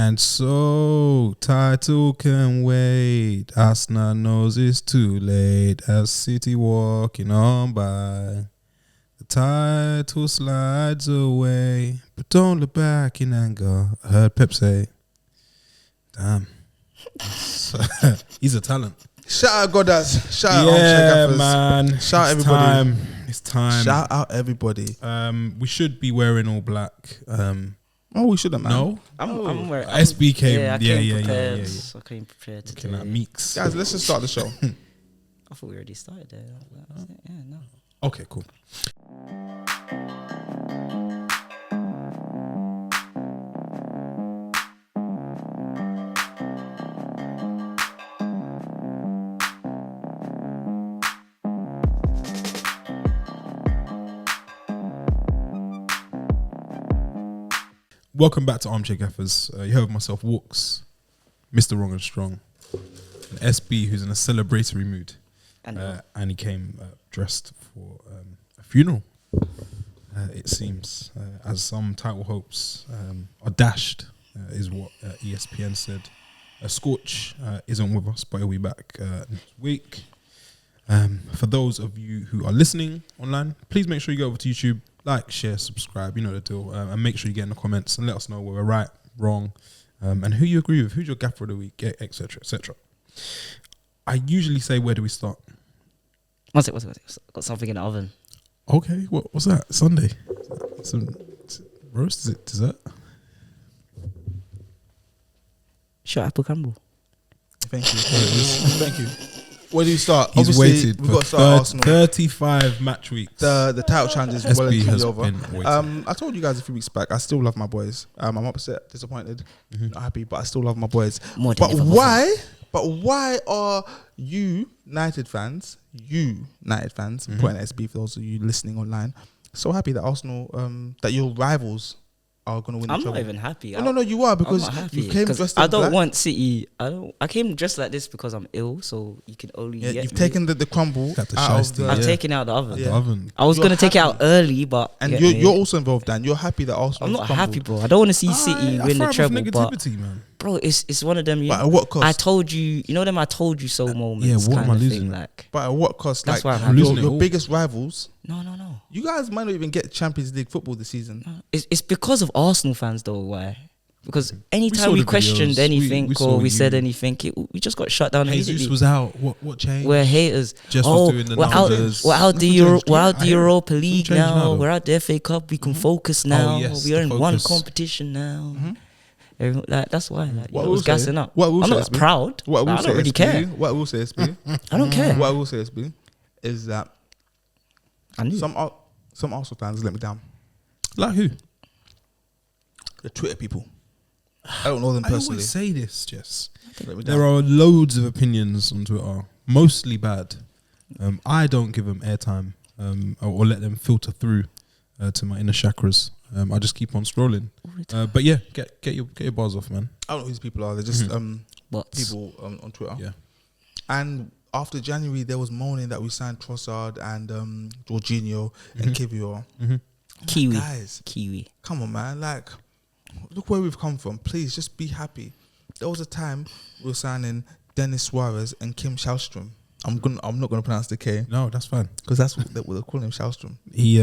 And so, title can wait. Arsenal knows it's too late. As City walking on by, the title slides away. But don't look back in anger. I heard Pep say, damn. He's a talent. Shout out Goddaz. Shout out yeah, man. Shout out everybody. It's time. Shout out everybody. We should be wearing all black. Oh, we shouldn't, man. No, I'm wearing. SB came. Yeah. Yeah. I came prepared today. Looking at Meeks. Guys, let's just start the show. I thought we already started there. Yeah, no. Okay, cool. Welcome back to Armchair Gaffers. You heard myself, Walks, Mr. Wrong and Strong, and SB, who's in a celebratory mood. And he came dressed for a funeral, it seems, as some title hopes are dashed, is what ESPN said. Scorch isn't with us, but he'll be back next week. For those of you who are listening online, please make sure you go over to YouTube, like, share, subscribe, you know the deal, and make sure you get in the comments and let us know where we're right, wrong, and who you agree with, who's your gaffer of the week, etc., etc. I usually say, where do we start? What's it? Got something in the oven. Okay, what's that? Sunday? Some roast? Is it dessert? Sure, apple crumble. Thank you. Thank you. Where do you start? He's Obviously, waited we've for got to start Arsenal. 35 match weeks. The title challenge is well SB and has truly over. been waiting. I told you guys a few weeks back, I still love my boys. I'm upset, disappointed, not happy, but I still love my boys. More than But ever why? But why are you United fans, putting SB for those of you listening online, so happy that Arsenal, that your rivals are going to win the I'm treble? not even happy. No, you are, because you came dressed in I don't black. want City. I came dressed like this because I'm ill, so you can only get You've me. taken the crumble Got the out of shiesty. the... I've taken it out the oven. The oven. I was You're going to take it out happy. early, but... And get you're me. also involved, Dan. You're happy that Arsenal I'm not happy, bro. I don't want to see City win the treble, but... negativity, man. Bro, it's one of them... But at what cost? I told you... You know them I told you so moments. yeah, what kind am I of losing? thing, like... But at what cost? That's like, why I'm losing it your all. biggest rivals... No. You guys might not even get Champions League football this season. It's because of Arsenal fans, though. Why? Because saw anytime we the questioned videos. anything We saw or we you. said anything, we just got shut down Jesus immediately. was out. What changed? We're haters. Just was doing the we're out. numbers. We're out the Nothing Euro. changed. We're out I the hear it. Europa Nothing League changed now, now. though. We're out the FA Cup. We can focus now. yes, We're the in one focus. competition now. Like that's why. Like, What it I was will say- gassing up. what I will I'm say not is, B, proud. What I will I say, don't really SB, care. What I will say, SB, I don't care. what I will say, SB, is that I knew. some Arsenal fans let me down. Like who? The Twitter people. I don't know them I personally. always say this, Jess. Let me down. There are loads of opinions on Twitter, mostly bad. I don't give them airtime or let them filter through to my inner chakras. I just keep on scrolling. But yeah, get your bars off, man. I don't know who these people are. They're just Bots. people on Twitter. Yeah. And after January, there was moaning that we signed Trossard and Jorginho and Kivior. Kiwi. Guys, Kiwi. come on, man. Like, look where we've come from. Please, just be happy. There was a time we were signing Dennis Suarez and Kim Shalstrom. I'm not gonna pronounce the K No, that's fine. because that's what they're calling him, Shalstrom. He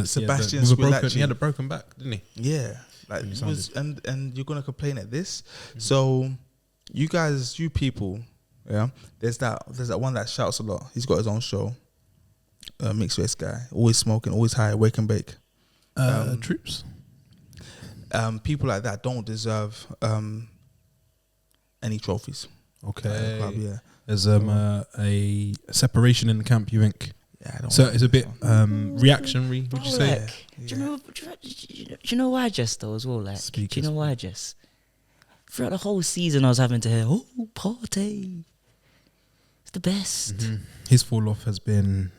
Sebastian with a broken, Squillaci. he had a broken back, didn't he? Yeah, like He it was, and you're gonna complain at this. So, you guys, you people, yeah. There's that one that shouts a lot. He's got his own show. Mixed race guy, always smoking, always high, wake and bake. Troops. People like that don't deserve any trophies. Okay. Club, yeah. There's a separation in the camp, you think? Yeah, I don't So want it's a that bit song. reactionary, would you Bro, say? like, do you know why, Jess, though, as well? Like, do you know why, Jess? Throughout the whole season, I was having to hear, "Oh, Partey, it's the best." His fall off has been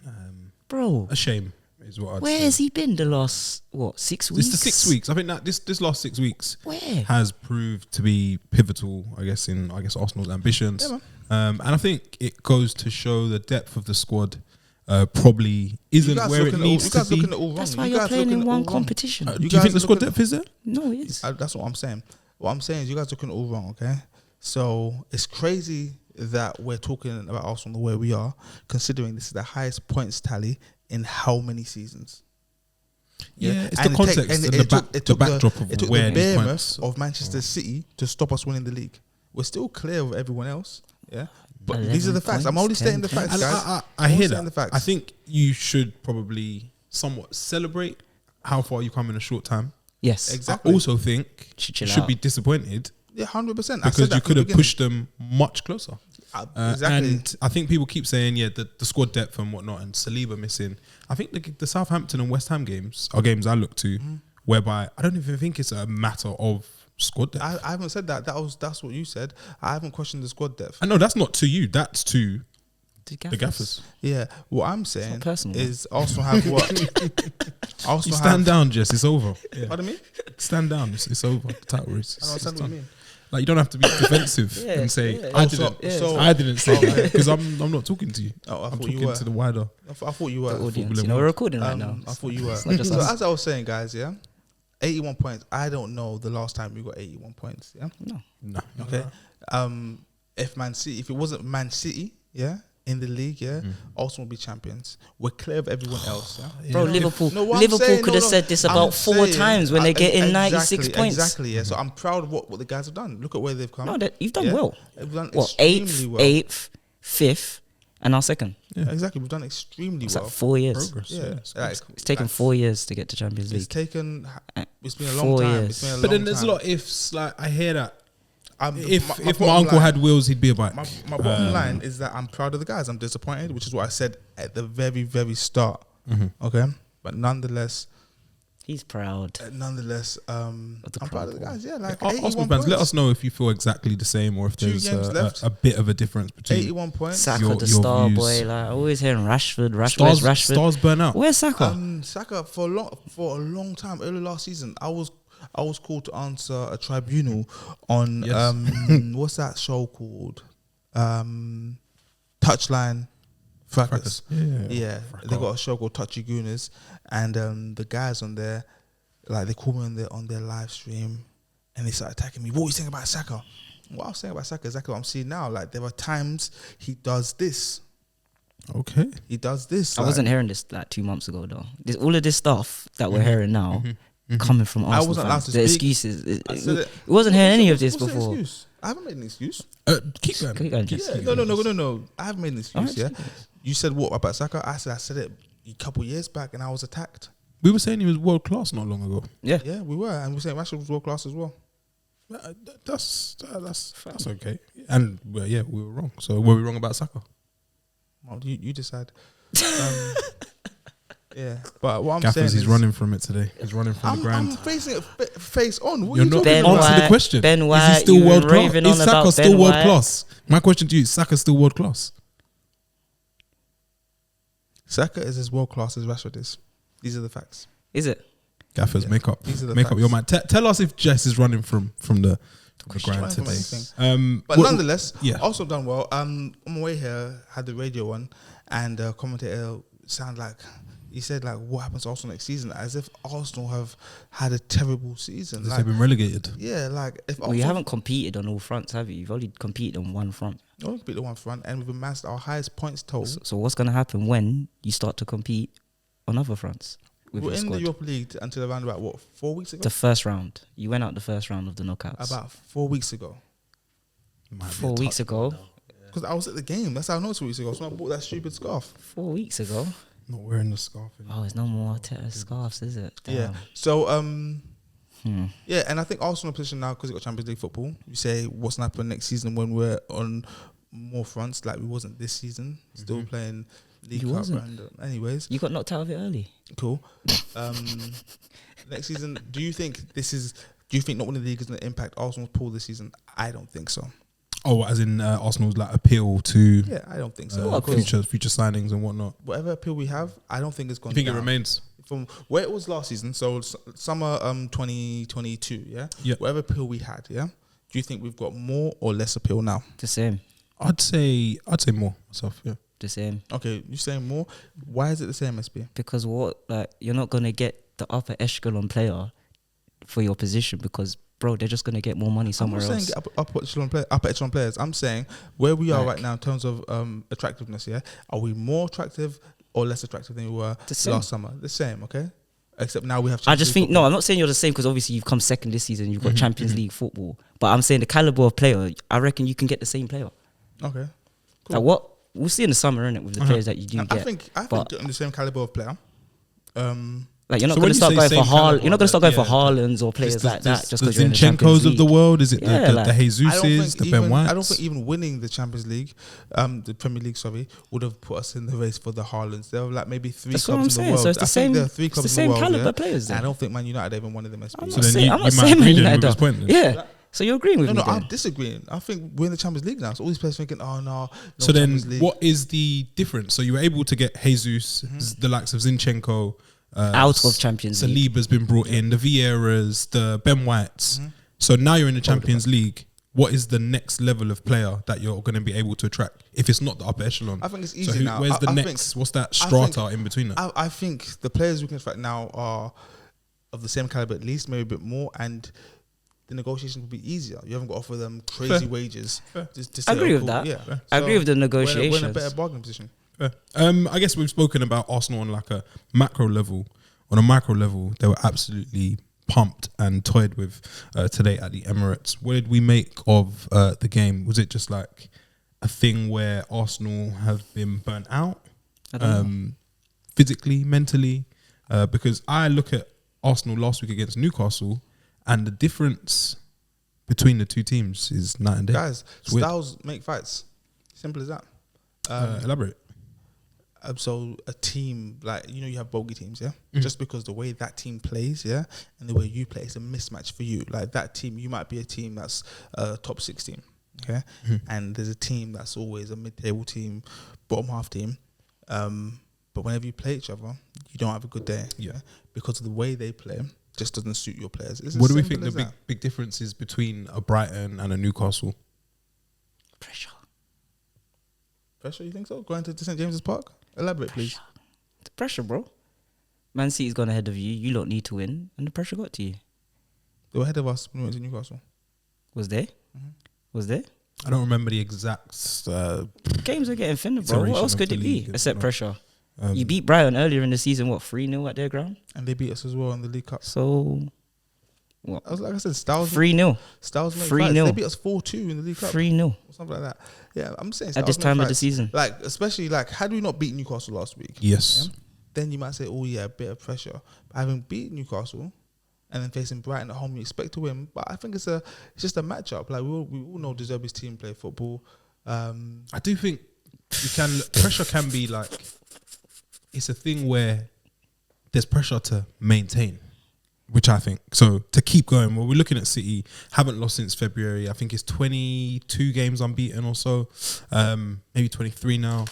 Bro, a shame, is what I'd where say. has he been the last 6 weeks? It's the 6 weeks. I think that this last 6 weeks Where? has proved to be pivotal, I guess, in Arsenal's ambitions. Yeah, and I think it goes to show the depth of the squad probably isn't where it needs to be. That's why you're playing in one competition. Do you think the squad depth is there? No, it is. That's what I'm saying. what I'm saying is you guys are looking all wrong, okay? So it's crazy that we're talking about Arsenal the way we are, considering this is the highest points tally in how many seasons? Yeah, it's the context and the backdrop of where these points of Manchester City to stop us winning the league. We're still clear of everyone else, yeah? But these are the facts. I'm only stating the facts, guys. I hear that. I think you should probably somewhat celebrate how far you come in a short time. Yes. Exactly. I also think you should be disappointed. Yeah, 100%. Because you could have pushed them much closer. Exactly. And I think people keep saying, the squad depth and whatnot, and Saliba missing. I think the Southampton and West Ham games are games I look to, whereby I don't even think it's a matter of squad depth. I haven't said that. That's what you said. I haven't questioned the squad depth. I know that's not to you. That's to the gaffers. Yeah. What I'm saying personal, is Arsenal have what? Arsenal you stand down, Jess. It's over. Yeah. Pardon me? Stand down. It's over. The title race. I don't understand what you mean. Like you don't have to be defensive and say I didn't say that because I'm not talking to you. Oh, I'm talking to the wider. I thought you were. Audience. We're recording right now. I thought you were. So as I was saying, guys, 81 points. I don't know the last time we got 81 points. Yeah. No. Okay. If it wasn't Man City, in the league, Arsenal will be champions. We're clear of everyone else. Yeah? Bro, Liverpool could have said this about 4 times when they're getting 96 points. Exactly, yeah. So I'm proud of what the guys have done. Look at where they've come. No, you've done well. We've done what, 8th, 5th, and now 2nd. Yeah, exactly. We've done extremely well. Like 4 years. Progress, it's taken 4 years to get to Champions League. It's been a long time. Years. But then there's a lot of ifs. Like I hear that. If my uncle had wheels, he'd be a bike. My bottom line is that I'm proud of the guys. I'm disappointed, which is what I said at the very, very start. Okay, but nonetheless, he's proud. I'm proud of the guys. Yeah, like Arsenal fans, let us know if you feel exactly the same or if there's a bit of a difference between 81 points. Saka, the star views. Boy, like always hearing Rashford. Stars burn out. Where's Saka? Saka for a long time. Early last season, I was called to answer a tribunal on what's that show called? Touchline Practice. Yeah. They got a show called Touchy Gooners, and the guys on there, like they called me on their live stream, and they started attacking me. What were you saying about Saka? What I was saying about Saka is exactly what I'm seeing now. Like there are times he does this. Okay. He does this. I wasn't hearing this like 2 months ago though. All of this stuff that we're hearing now. Coming from Arsenal, I wasn't allowed to speak. Excuses. It wasn't hearing any of this before. I haven't made an excuse. Keep going. No. I haven't made an excuse. Yeah. You said what about Saka? I said it a couple years back, and I was attacked. We were saying he was world class not long ago. Yeah, we were, and we were saying Rashford was world class as well. That's okay. And we were wrong. So were we wrong about Saka? Well, you decide. Yeah, but what I'm Gaffers, saying is he's running from it today. He's running from the grind. I'm facing it face on. What You're are you not talking about? answer the question. Ben White, is he still world class? raving Is on Saka about still Ben world White? class? My question to you: is Saka still world class? Saka is as world class as Rashford is. These are the facts. Is it? Gaffers, make up. These are the make facts. up your mind. Tell us if Jess is running from the grind today. But nonetheless, also done well. On my way here, had the radio on, and the commentator sounded like he said like, "What happens to Arsenal next season?" As if Arsenal have had a terrible season. They've been relegated. Yeah, like if you haven't competed on all fronts, have you? You've only competed on one front. Only competed on one front, and we've amassed our highest points total. So what's going to happen when you start to compete on other fronts? We're in the Europa League until around about 4 weeks ago. The first round. You went out the first round of the knockouts. About 4 weeks ago. 4 weeks ago. Because I was at the game. That's how I know 2 weeks ago. So I bought that stupid scarf. 4 weeks ago. Not wearing the scarf anymore. Oh, it's no more scarves, is it? Damn. Yeah. So yeah, and I think Arsenal position now because it got Champions League football. You say what's gonna happen next season when we're on more fronts like we wasn't this season. Still playing League Cup. And, anyways, you got knocked out of it early. Cool. Next season, do you think not winning the league is going to impact Arsenal's pool this season? I don't think so. Oh, as in Arsenal's like appeal to I don't think so. Future signings and whatnot. Whatever appeal we have, I don't think it's going. You think down. it remains from where it was last season? So summer 2022. Yeah. Whatever appeal we had. Yeah. Do you think we've got more or less appeal now? The same. I'd say more myself. Yeah. The same. Okay, you're saying more. Why is it the same, SB? Because you're not gonna get the upper echelon player for your position because bro, they're just going to get more money somewhere else. I'm not saying get upper echelon players. I'm saying where we are right now in terms of attractiveness, yeah? Are we more attractive or less attractive than we were last summer? The same, okay? Except now we have I just think, no, I'm not saying you're the same because obviously you've come second this season. You've got Champions League football. But I'm saying the calibre of player, I reckon you can get the same player. Okay. Cool. Like what? We'll see in the summer, innit, with the players that you do get. I think getting the same calibre of player. Like you're not going to start going for Haaland. You're not going to start going for Haalands or players like that just because you're in the Champions League. Zinchenko's of the world. Is it the Jesuses, the Ben Whites? I don't think even winning the Champions League, the Premier League, would have put us in the race for the Haalands. There were like maybe 3 clubs in the world. So it's the same. There are 3 clubs in the world. Caliber players. I don't think Man United even one of them. I'm not saying Man United. Yeah. So you're agreeing with me? No, I'm disagreeing. I think we're in the Champions League now. So all these players thinking, oh no. So then, what is the difference? So you were able to get Jesus, the likes of Zinchenko. Out of Champions League. Saliba's been brought in, the Vieiras, the Ben Whites. So now you're in the Champions League. What is the next level of player that you're going to be able to attract if it's not the upper echelon? I think it's easy now. Where's the next? What's that strata in between that? I think the players we can attract now are of the same caliber at least, maybe a bit more, and the negotiations will be easier. You haven't got to offer them crazy wages. Just I agree with that. Yeah. I agree with the negotiations. We're in a better bargaining position. I guess we've spoken about Arsenal on like a macro level. On a micro level, they were absolutely pumped and toyed with today at the Emirates. What did we make of the game? Was it just like a thing where Arsenal have been burnt out physically, mentally? Because I look at Arsenal last week against Newcastle and the difference between the two teams is night and day. Guys, styles make fights. Simple as that. Elaborate. So a team, like, you have bogey teams, yeah? Just because the way that team plays, yeah, and the way you play is a mismatch for you. Like that team, you might be a team that's a top 6 team, okay? And there's a team that's always a mid-table team, bottom half team. But whenever you play each other, you don't have a good day, yeah? Because of the way they play, just doesn't suit your players. What do we think the big difference is between a Brighton and a Newcastle? Pressure, you think so? Going to St. James's Park? Elaborate, please. The pressure, bro. Man City's gone ahead of you. You don't need to win. And the pressure got to you. They were ahead of us when we went to Newcastle. Was they? Was they? I don't remember the exact... Games are getting finished, bro. What else could it be except pressure? You beat Brighton earlier in the season, 3-0 at their ground? And they beat us as well in the League Cup. So... What? Like I said, Styles 3-0. Styles 3-0. They beat us 4-2 in the League Cup. 3-0. Or something like that. Yeah, I'm saying at this time of the season. Like, especially like, had we not beat Newcastle last week? Yes. Yeah, then you might say, oh yeah, a bit of pressure. But having beat Newcastle and then facing Brighton at home, you expect to win. But I think it's just a matchup. Like we all know De Zerbi's team play football. I do think pressure can be like, it's a thing where there's pressure to maintain. Which I think. So to keep going, well, we're looking at City, haven't lost since February. I think it's 22 games unbeaten or so. Maybe 23 now.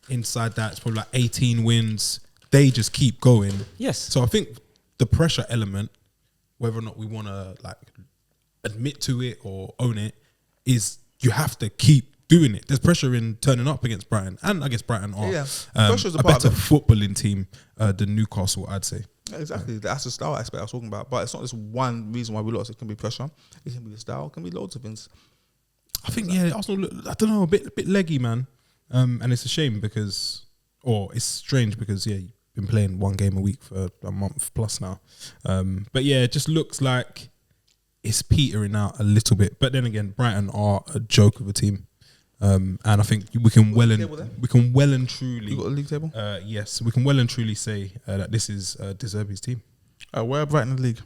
Inside that, it's probably like 18 wins. They just keep going. Yes. So I think the pressure element, whether or not we want to like admit to it or own it, is you have to keep doing it. There's pressure in turning up against Brighton. And I guess Brighton are a better footballing team than Newcastle, I'd say. Exactly, that's the style aspect I was talking about. But it's not just one reason why we lost. It can be pressure, it can be the style, it can be loads of things. I think Arsenal, I don't know, a bit leggy, man. And it's a shame because, or it's strange because you've been playing one game a week for a month plus now. But yeah, it just looks like it's petering out a little bit. But then again, Brighton are a joke of a team. And I think we can well and truly. You got a league table? Yes, we can well and truly say that this is De Zerbi's team. Where are Brighton in the league?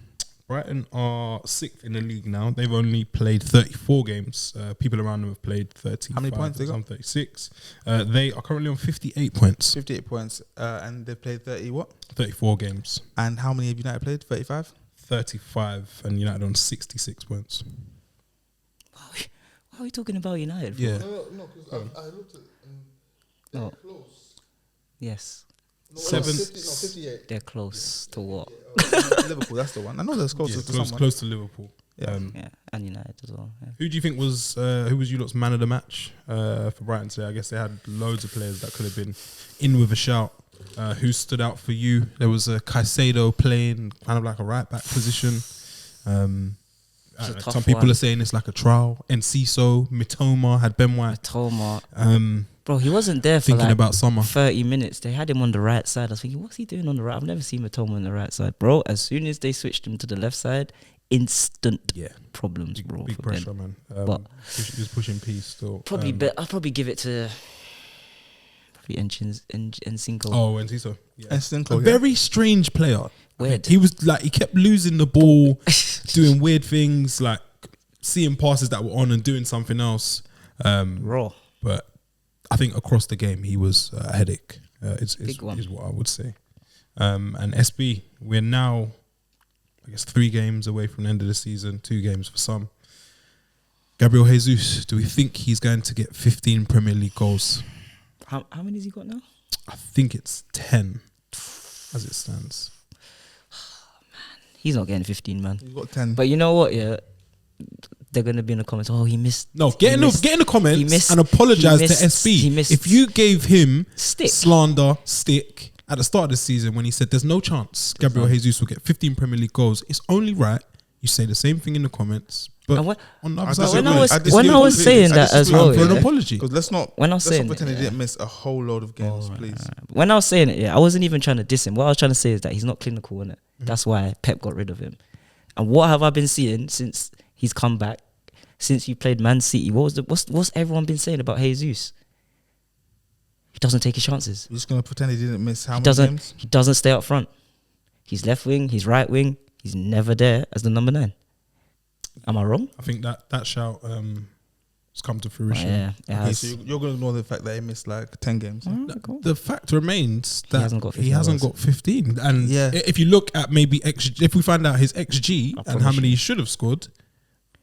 Brighton are 6th in the league now. They've only played 34 games. People around them have played 30. How many points they got? 36. They are currently on 58 points. 58 points. And they've played 34 games. And how many have United played? 35? 35. And United on 66 points. Why are we talking about United? Yeah. No, because I looked at they're close. Yes. No, 58. They're close to what? Liverpool, that's the one. I know they're close to someone. Close to Liverpool. Yeah, and United as well. Yeah. Who do you think was you lot's man of the match for Brighton today? I guess they had loads of players that could have been in with a shout. Who stood out for you? There was a Caicedo playing kind of like a right back position. Some people are saying it's like a trial. Enciso, Mitoma had Ben White. Bro, he wasn't there for thinking like about summer. 30 minutes. They had him on the right side. I was thinking, what's he doing on the right? I've never seen Mitoma on the right side. Bro, as soon as they switched him to the left side, instant problems, bro. Big pressure, man. But he was pushing P still. I'll probably give it to Ncinco. Oh, Enciso. Yeah. Ncinco, Very strange player. Weird. He was like, he kept losing the ball, doing weird things, like seeing passes that were on and doing something else. Raw. But I think across the game, he was a headache. Is what I would say. And SB, we're now, I guess, 3 games away from the end of the season, 2 games for some. Gabriel Jesus, do we think he's going to get 15 Premier League goals? How many has he got now? I think it's 10 as it stands. He's not getting 15, man. He's got 10. But you know what, yeah? They're going to be in the comments, oh, he missed. No, get in the comments and apologise to SB. If you gave him slander, stick at the start of the season when he said there's no chance Gabriel Jesus will get 15 Premier League goals, it's only right you say the same thing in the comments. But on the other side, when I was saying that as well, for an apology. Because let's not pretend he didn't miss a whole load of games, please. When I was saying it, I wasn't even trying to diss him. What I was trying to say is that he's not clinical, innit? That's why Pep got rid of him. And what have I been seeing since he's come back? Since you played Man City, what's everyone been saying about Jesus? He doesn't take his chances. We're just gonna pretend he didn't miss how many games? He doesn't stay up front. He's left wing, he's right wing. He's never there as the number 9. Am I wrong? I think that shout has come to fruition. Yeah, it has. So you're going to ignore the fact that he missed like 10 games. Cool. The fact remains that he hasn't got 15. And if you look at maybe XG, if we find out his XG and how many he should have scored,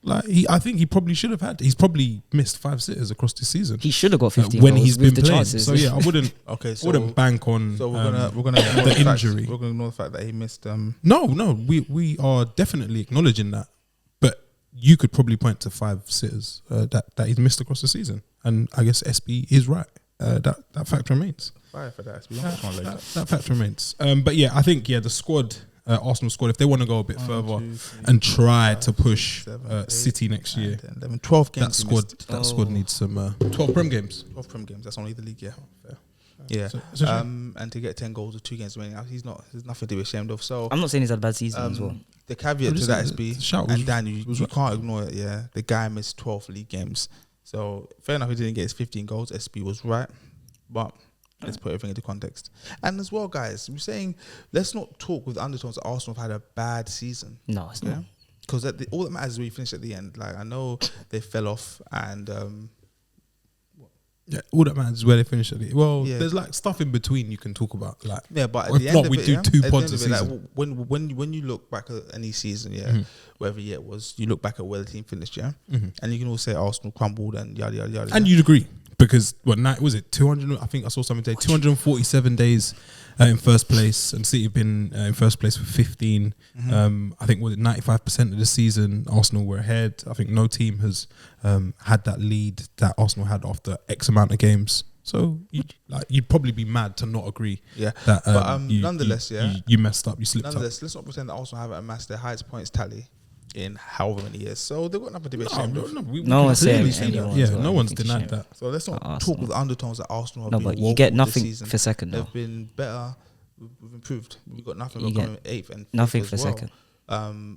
like I think he probably should have had. He's probably missed 5 sitters across the season. He should have got 15 when he's been playing. Chances. So yeah, I wouldn't. Wouldn't bank on. So we're gonna ignore the injury. We're gonna ignore the fact that he missed. No, we are definitely acknowledging that. But you could probably point to 5 sitters that he's missed across the season, and I guess SB is right. That fact remains. Fire for that. That fact remains. But yeah, I think the squad. Arsenal squad, if they want to go a bit further and try to push 7, City next year, 11, 12 games. That squad needs some 12 Prem games. 12 Prem games. That's only the league, yeah. Fair. Yeah. And to get 10 goals with 2 games remaining, there's nothing to be ashamed of. So I'm not saying he's had a bad season as well. The caveat to that is and Dan, you can't ignore it. Yeah, the guy missed 12 league games. So fair enough, he didn't get his 15 goals. SB was right, but. Let's put everything into context. And as well, guys, we're saying let's not talk with undertones that Arsenal have had a bad season. No, it's not. Because all that matters is we finish at the end. Like, I know they fell off and... all that matters is where they finish at the end. Well, there's like stuff in between you can talk about. Like, but at the end of we do 2 pods a season. Like, when you look back at any season, whatever year it was, you look back at where the team finished, and you can all say Arsenal crumbled and yada, yada, yada. And you'd agree. Because was it 200? I think I saw something today. 247 days in first place, and City have been in first place for 15. I think 95% of the season Arsenal were ahead. I think no team has had that lead that Arsenal had after X amount of games. So you'd probably be mad to not agree. Yeah, that but nonetheless, you messed up. You slipped nonetheless, let's not pretend that Arsenal haven't amassed their highest points tally in however many years. So they've got nothing to be ashamed of. No one's saying anyone. Yeah, no one's denied that. So let's not talk with undertones that Arsenal have been. No, but you get nothing for second. They've been better. We've improved. We've got nothing. We're coming 8th and nothing for second.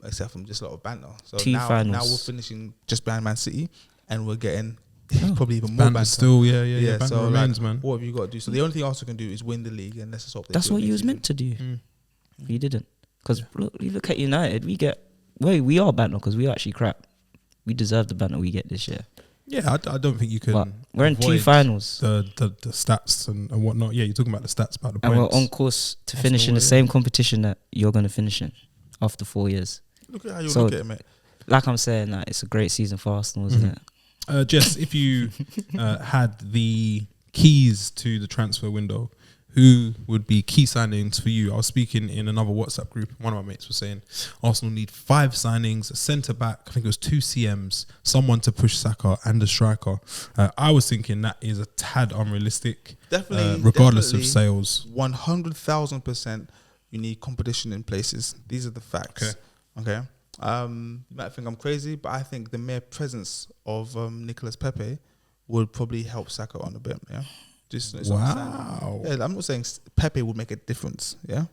Except from just a lot of banter. So 2 finals. Now we're finishing just behind Man City, and we're getting probably even more banter. Still, yeah. Banter So remains, man. What have you got to do? So the only thing Arsenal can do is win the league, and let's just hope. That's what you was meant to do. You didn't, because look at United. We are banter because we are actually crap. We deserve the banter we get this year. Yeah, I don't think you can. But we're in 2 finals. The stats and whatnot. Yeah, you're talking about the stats, about the points. And we're on course to finish in the same competition that you're going to finish in after 4 years. Look at how you look at it, mate. Like I'm saying, it's a great season for Arsenal, isn't it? Jess, if you had the keys to the transfer window, who would be key signings for you? I was speaking in another WhatsApp group. One of my mates was saying Arsenal need 5 signings, a centre-back, I think it was 2 CMs, someone to push Saka, and a striker. I was thinking that is a tad unrealistic. Definitely. Regardless of sales. 100,000%, you need competition in places. These are the facts. Okay? You might think I'm crazy, but I think the mere presence of Nicolas Pepe would probably help Saka on a bit. Yeah, just Wow. yeah, I'm not saying Pepe would make a difference. Yeah,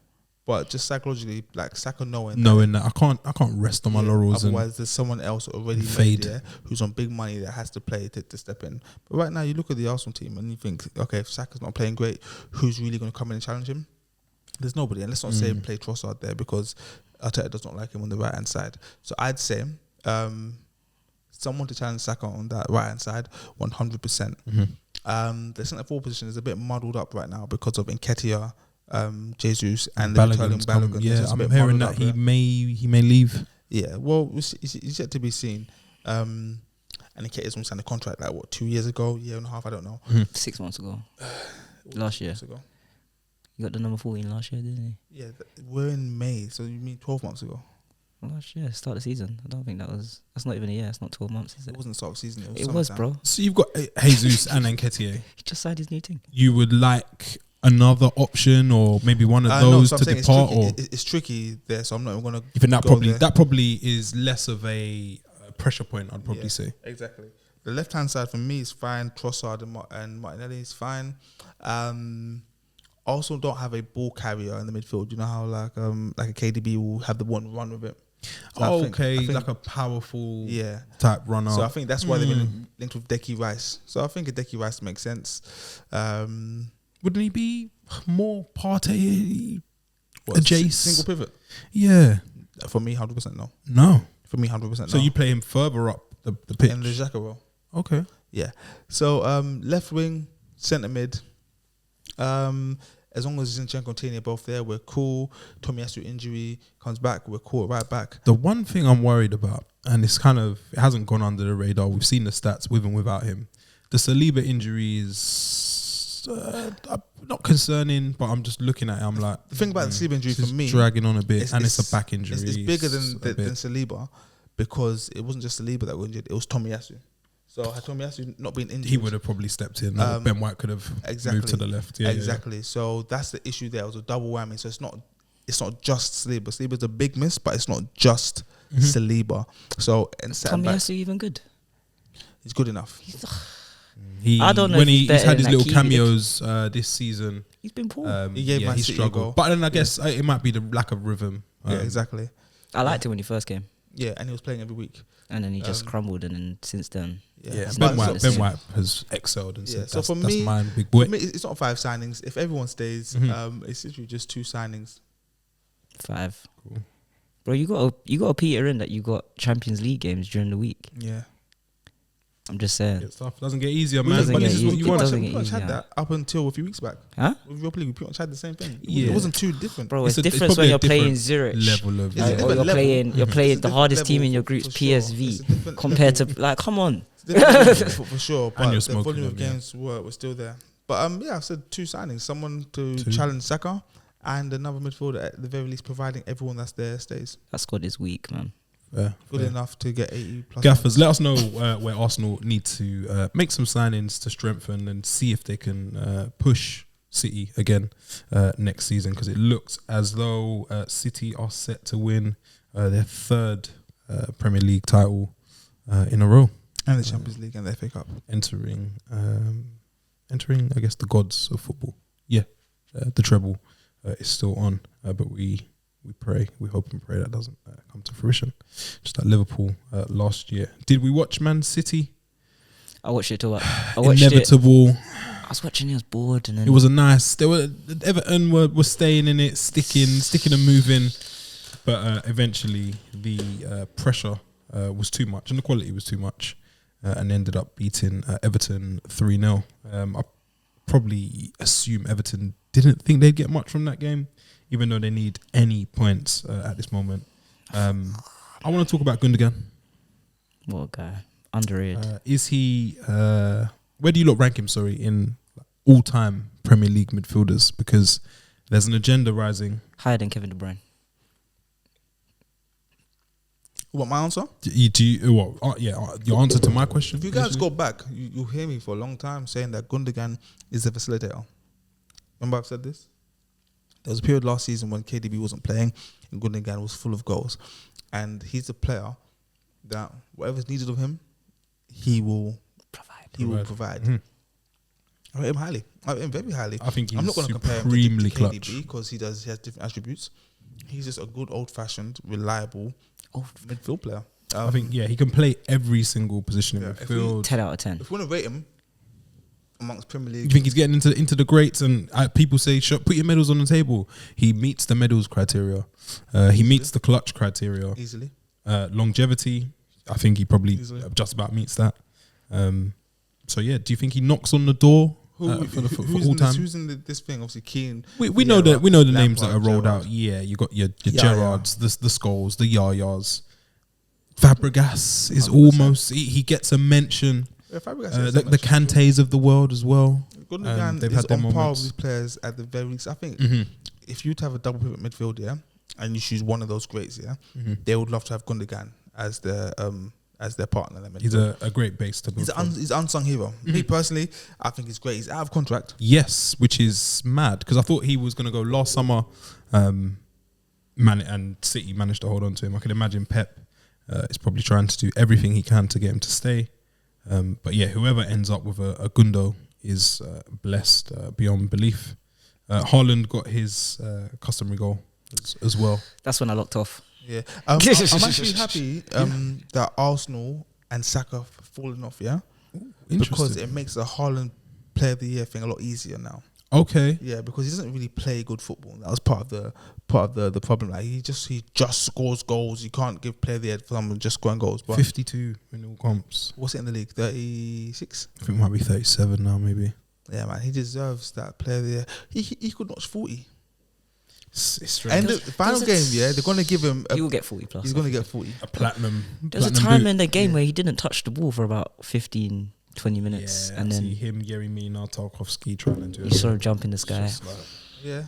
but just psychologically, like Saka knowing that I can't rest on my laurels. Otherwise, there's someone else already fade. made there who's on big money that has to play to step in. But right now, you look at the Arsenal team and you think, okay, if Saka's not playing great, who's really going to come in and challenge him? There's nobody. And let's not say play Trossard there because Arteta does not like him on the right hand side. So I'd say someone to challenge Saka on that right hand side, 100%. The centre forward position is a bit muddled up right now because of Nketiah, Jesus, and the returning Balogun. Yeah, I'm hearing that he may leave. Yeah, well, it's yet to be seen. And Nketiah's only signed a contract like 2 years ago, year and a half, I don't know. 6 months ago. Last year. You got the number 14 last year, didn't you? Yeah, we're in May, so you mean 12 months ago? Last year, start of the season. I don't think that's not even a year. It's not 12 months, is it? It wasn't start of season. It was, bro. So you've got Jesus and Nketiah. He just signed his new thing. You would like another option, or maybe one of those to depart, or it's tricky there. So I'm not even gonna. You think that probably is less of a pressure point? I'd probably say. Exactly. The left hand side for me is fine. Trossard and Martinelli is fine. Also, don't have a ball carrier in the midfield. You know how like a KDB will have the one run with it. So I think like a powerful type runner. So I think that's why they've been linked with Deki Rice. So I think a Deki Rice makes sense. Wouldn't he be more Partey adjacent? Single pivot? Yeah. For me, 100% no. No. For me, 100% no. So you play him further up the pitch? In the Xhaka role. Okay. Yeah. So left wing, centre mid. As long as Zinchenko and Tini are both there, we're cool. Tomiyasu injury comes back, we're cool right back. The one thing I'm worried about, and it hasn't gone under the radar, we've seen the stats with and without him. The Saliba injury is not concerning, but I'm just looking at it, I'm like... The thing about the Saliba injury for me... dragging on a bit, and it's a back injury. It's bigger than Saliba, because it wasn't just Saliba that was injured, it was Tomiyasu. So had Tomiyasu not been injured, he would have probably stepped in. Ben White could have moved to the left. Yeah, exactly. Yeah. So that's the issue there. It was a double whammy. So it's not just Saliba. Saliba's a big miss, but it's not just Saliba. So and Tomiyasu even good? He's good enough. I don't know. When he's had his little cameos this season, he's been poor. He struggled. But then I guess it might be the lack of rhythm. Yeah, exactly. I liked it when he first came. Yeah, and he was playing every week. And then he just crumbled, and then since then... Yeah, Ben White has excelled and said, so for that's me, mine, big boy. For me, it's not 5 signings. If everyone stays, it's literally just 2 signings. 5. Cool. Bro, you got to peter in that you got Champions League games during the week. Yeah. I'm just saying. It's tough. Doesn't get easier, man. But this is what you want. We pretty much had that up until a few weeks back. Huh? With Europa League, we pretty much had the same thing. It wasn't too different. Bro, it's different when you're playing Zurich. Level of you're playing the hardest team in your groups, PSV, compared to, like, come on. For sure. But and the volume of games were still there. But I've said 2 signings. Someone to challenge Saka and another midfielder at the very least, providing everyone that's there stays. That squad is weak, man. Good enough to get 80 plus. Gaffers, let us know where Arsenal need to make some signings to strengthen and see if they can push City again next season, because it looks as though City are set to win their 3rd Premier League title in a row. And the Champions League and the FA Cup. Entering, I guess, the gods of football. Yeah, the treble is still on, but we pray, we hope and pray that doesn't come to fruition. Just like Liverpool last year. Did we watch Man City? I watched it too. I watched Inevitable. I was watching it, I was bored, and then it was a nice. Everton were staying in it, sticking and moving, but eventually the pressure was too much and the quality was too much, and ended up beating Everton 3-0. I probably assume Everton didn't think they'd get much from that game, even though they need any points at this moment. I want to talk about Gundogan. What a guy. Underrated. Is he... where do you rank him, in all-time Premier League midfielders? Because there's an agenda rising. Higher than Kevin De Bruyne. What, my answer? Your answer to my question? If you guys go back, you'll hear me for a long time saying that Gundogan is a facilitator. Remember I've said this? There was a period last season when KDB wasn't playing and Gundogan was full of goals. and he's a player that whatever's needed of him, he will provide. Mhm. I rate him highly. I rate him very highly. I think he's I'm not going to compare him to supremely KDB clutch. because he has different attributes. He's just a good old-fashioned, reliable midfield player. I think he can play every single position in Yeah, midfield. 10 out of 10. if we want to rate him amongst Premier League, You think he's getting into the greats, and people say, put your medals on the table. He meets the medals criteria. He meets the clutch criteria. easily. Longevity, I think he probably Easily. just about meets that. So yeah, do you think he knocks on the door for all time? Who's in this thing? Obviously, Keane. We know that the names that are Lampard, rolled Gerrard. out. Yeah, you got your Yeah, Gerrards, the Scholes, the Yayas. Fabregas is 100%. almost he gets a mention. Yeah, Fabregas The gets a mention. Cantes of the world as well. Gundogan they've is had their on par with moments. these players at the very least. I think Mhm. if you to have a double pivot midfield, and you choose one of those greats, Mhm. they would love to have Gundogan as their partner. In that He's midfield. a great base to build from. He's an unsung hero. Me personally, I think he's great. He's out of contract. Yes, which is mad because I thought he was going to go last summer. And City managed to hold on to him. I can imagine Pep is probably trying to do everything he can to get him to stay. But yeah, whoever ends up with a Gundo is blessed beyond belief. Haaland got his customary goal as well. That's when I locked off. Yeah, I'm actually happy that Arsenal and Saka have fallen off. Yeah, because Interesting. it makes the Haaland Player of the Year thing a lot easier now. Okay. Yeah, because he doesn't really play good football. That was part of the problem. Like he just scores goals. You can't give Player of the Year for someone just scoring goals. But 52 in all comps. what's it in the league? 36. I think it might be 37 now, maybe. Yeah, man, he deserves that Player of the Year. He could notch 40. It's And strange. the final game, they're gonna give him. He will get 40 plus. He's gonna get 40. A platinum. There was a platinum time boot. in the game where he didn't touch the ball for about 15, 20 minutes. Yeah, and I then see him, Yeremina, Tarkovsky trying to do you it. saw him jump in the sky. It's just like- Yeah.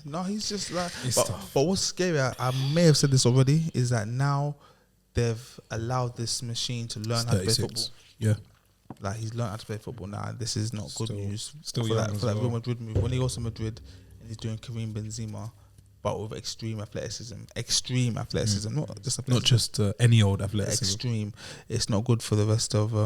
No, he's just like. It's But tough. what's scary, I may have said this already, is that now they've allowed this machine to learn It's how to play 36. football. Yeah. Like he's learned how to play football now, and this is not good Still- news still for young that as for that well. Real Madrid move. When he goes to Madrid and he's doing Kareem Benzema, but with extreme athleticism, not just athleticism, Not just any old athleticism. extreme. It's not good for the rest of the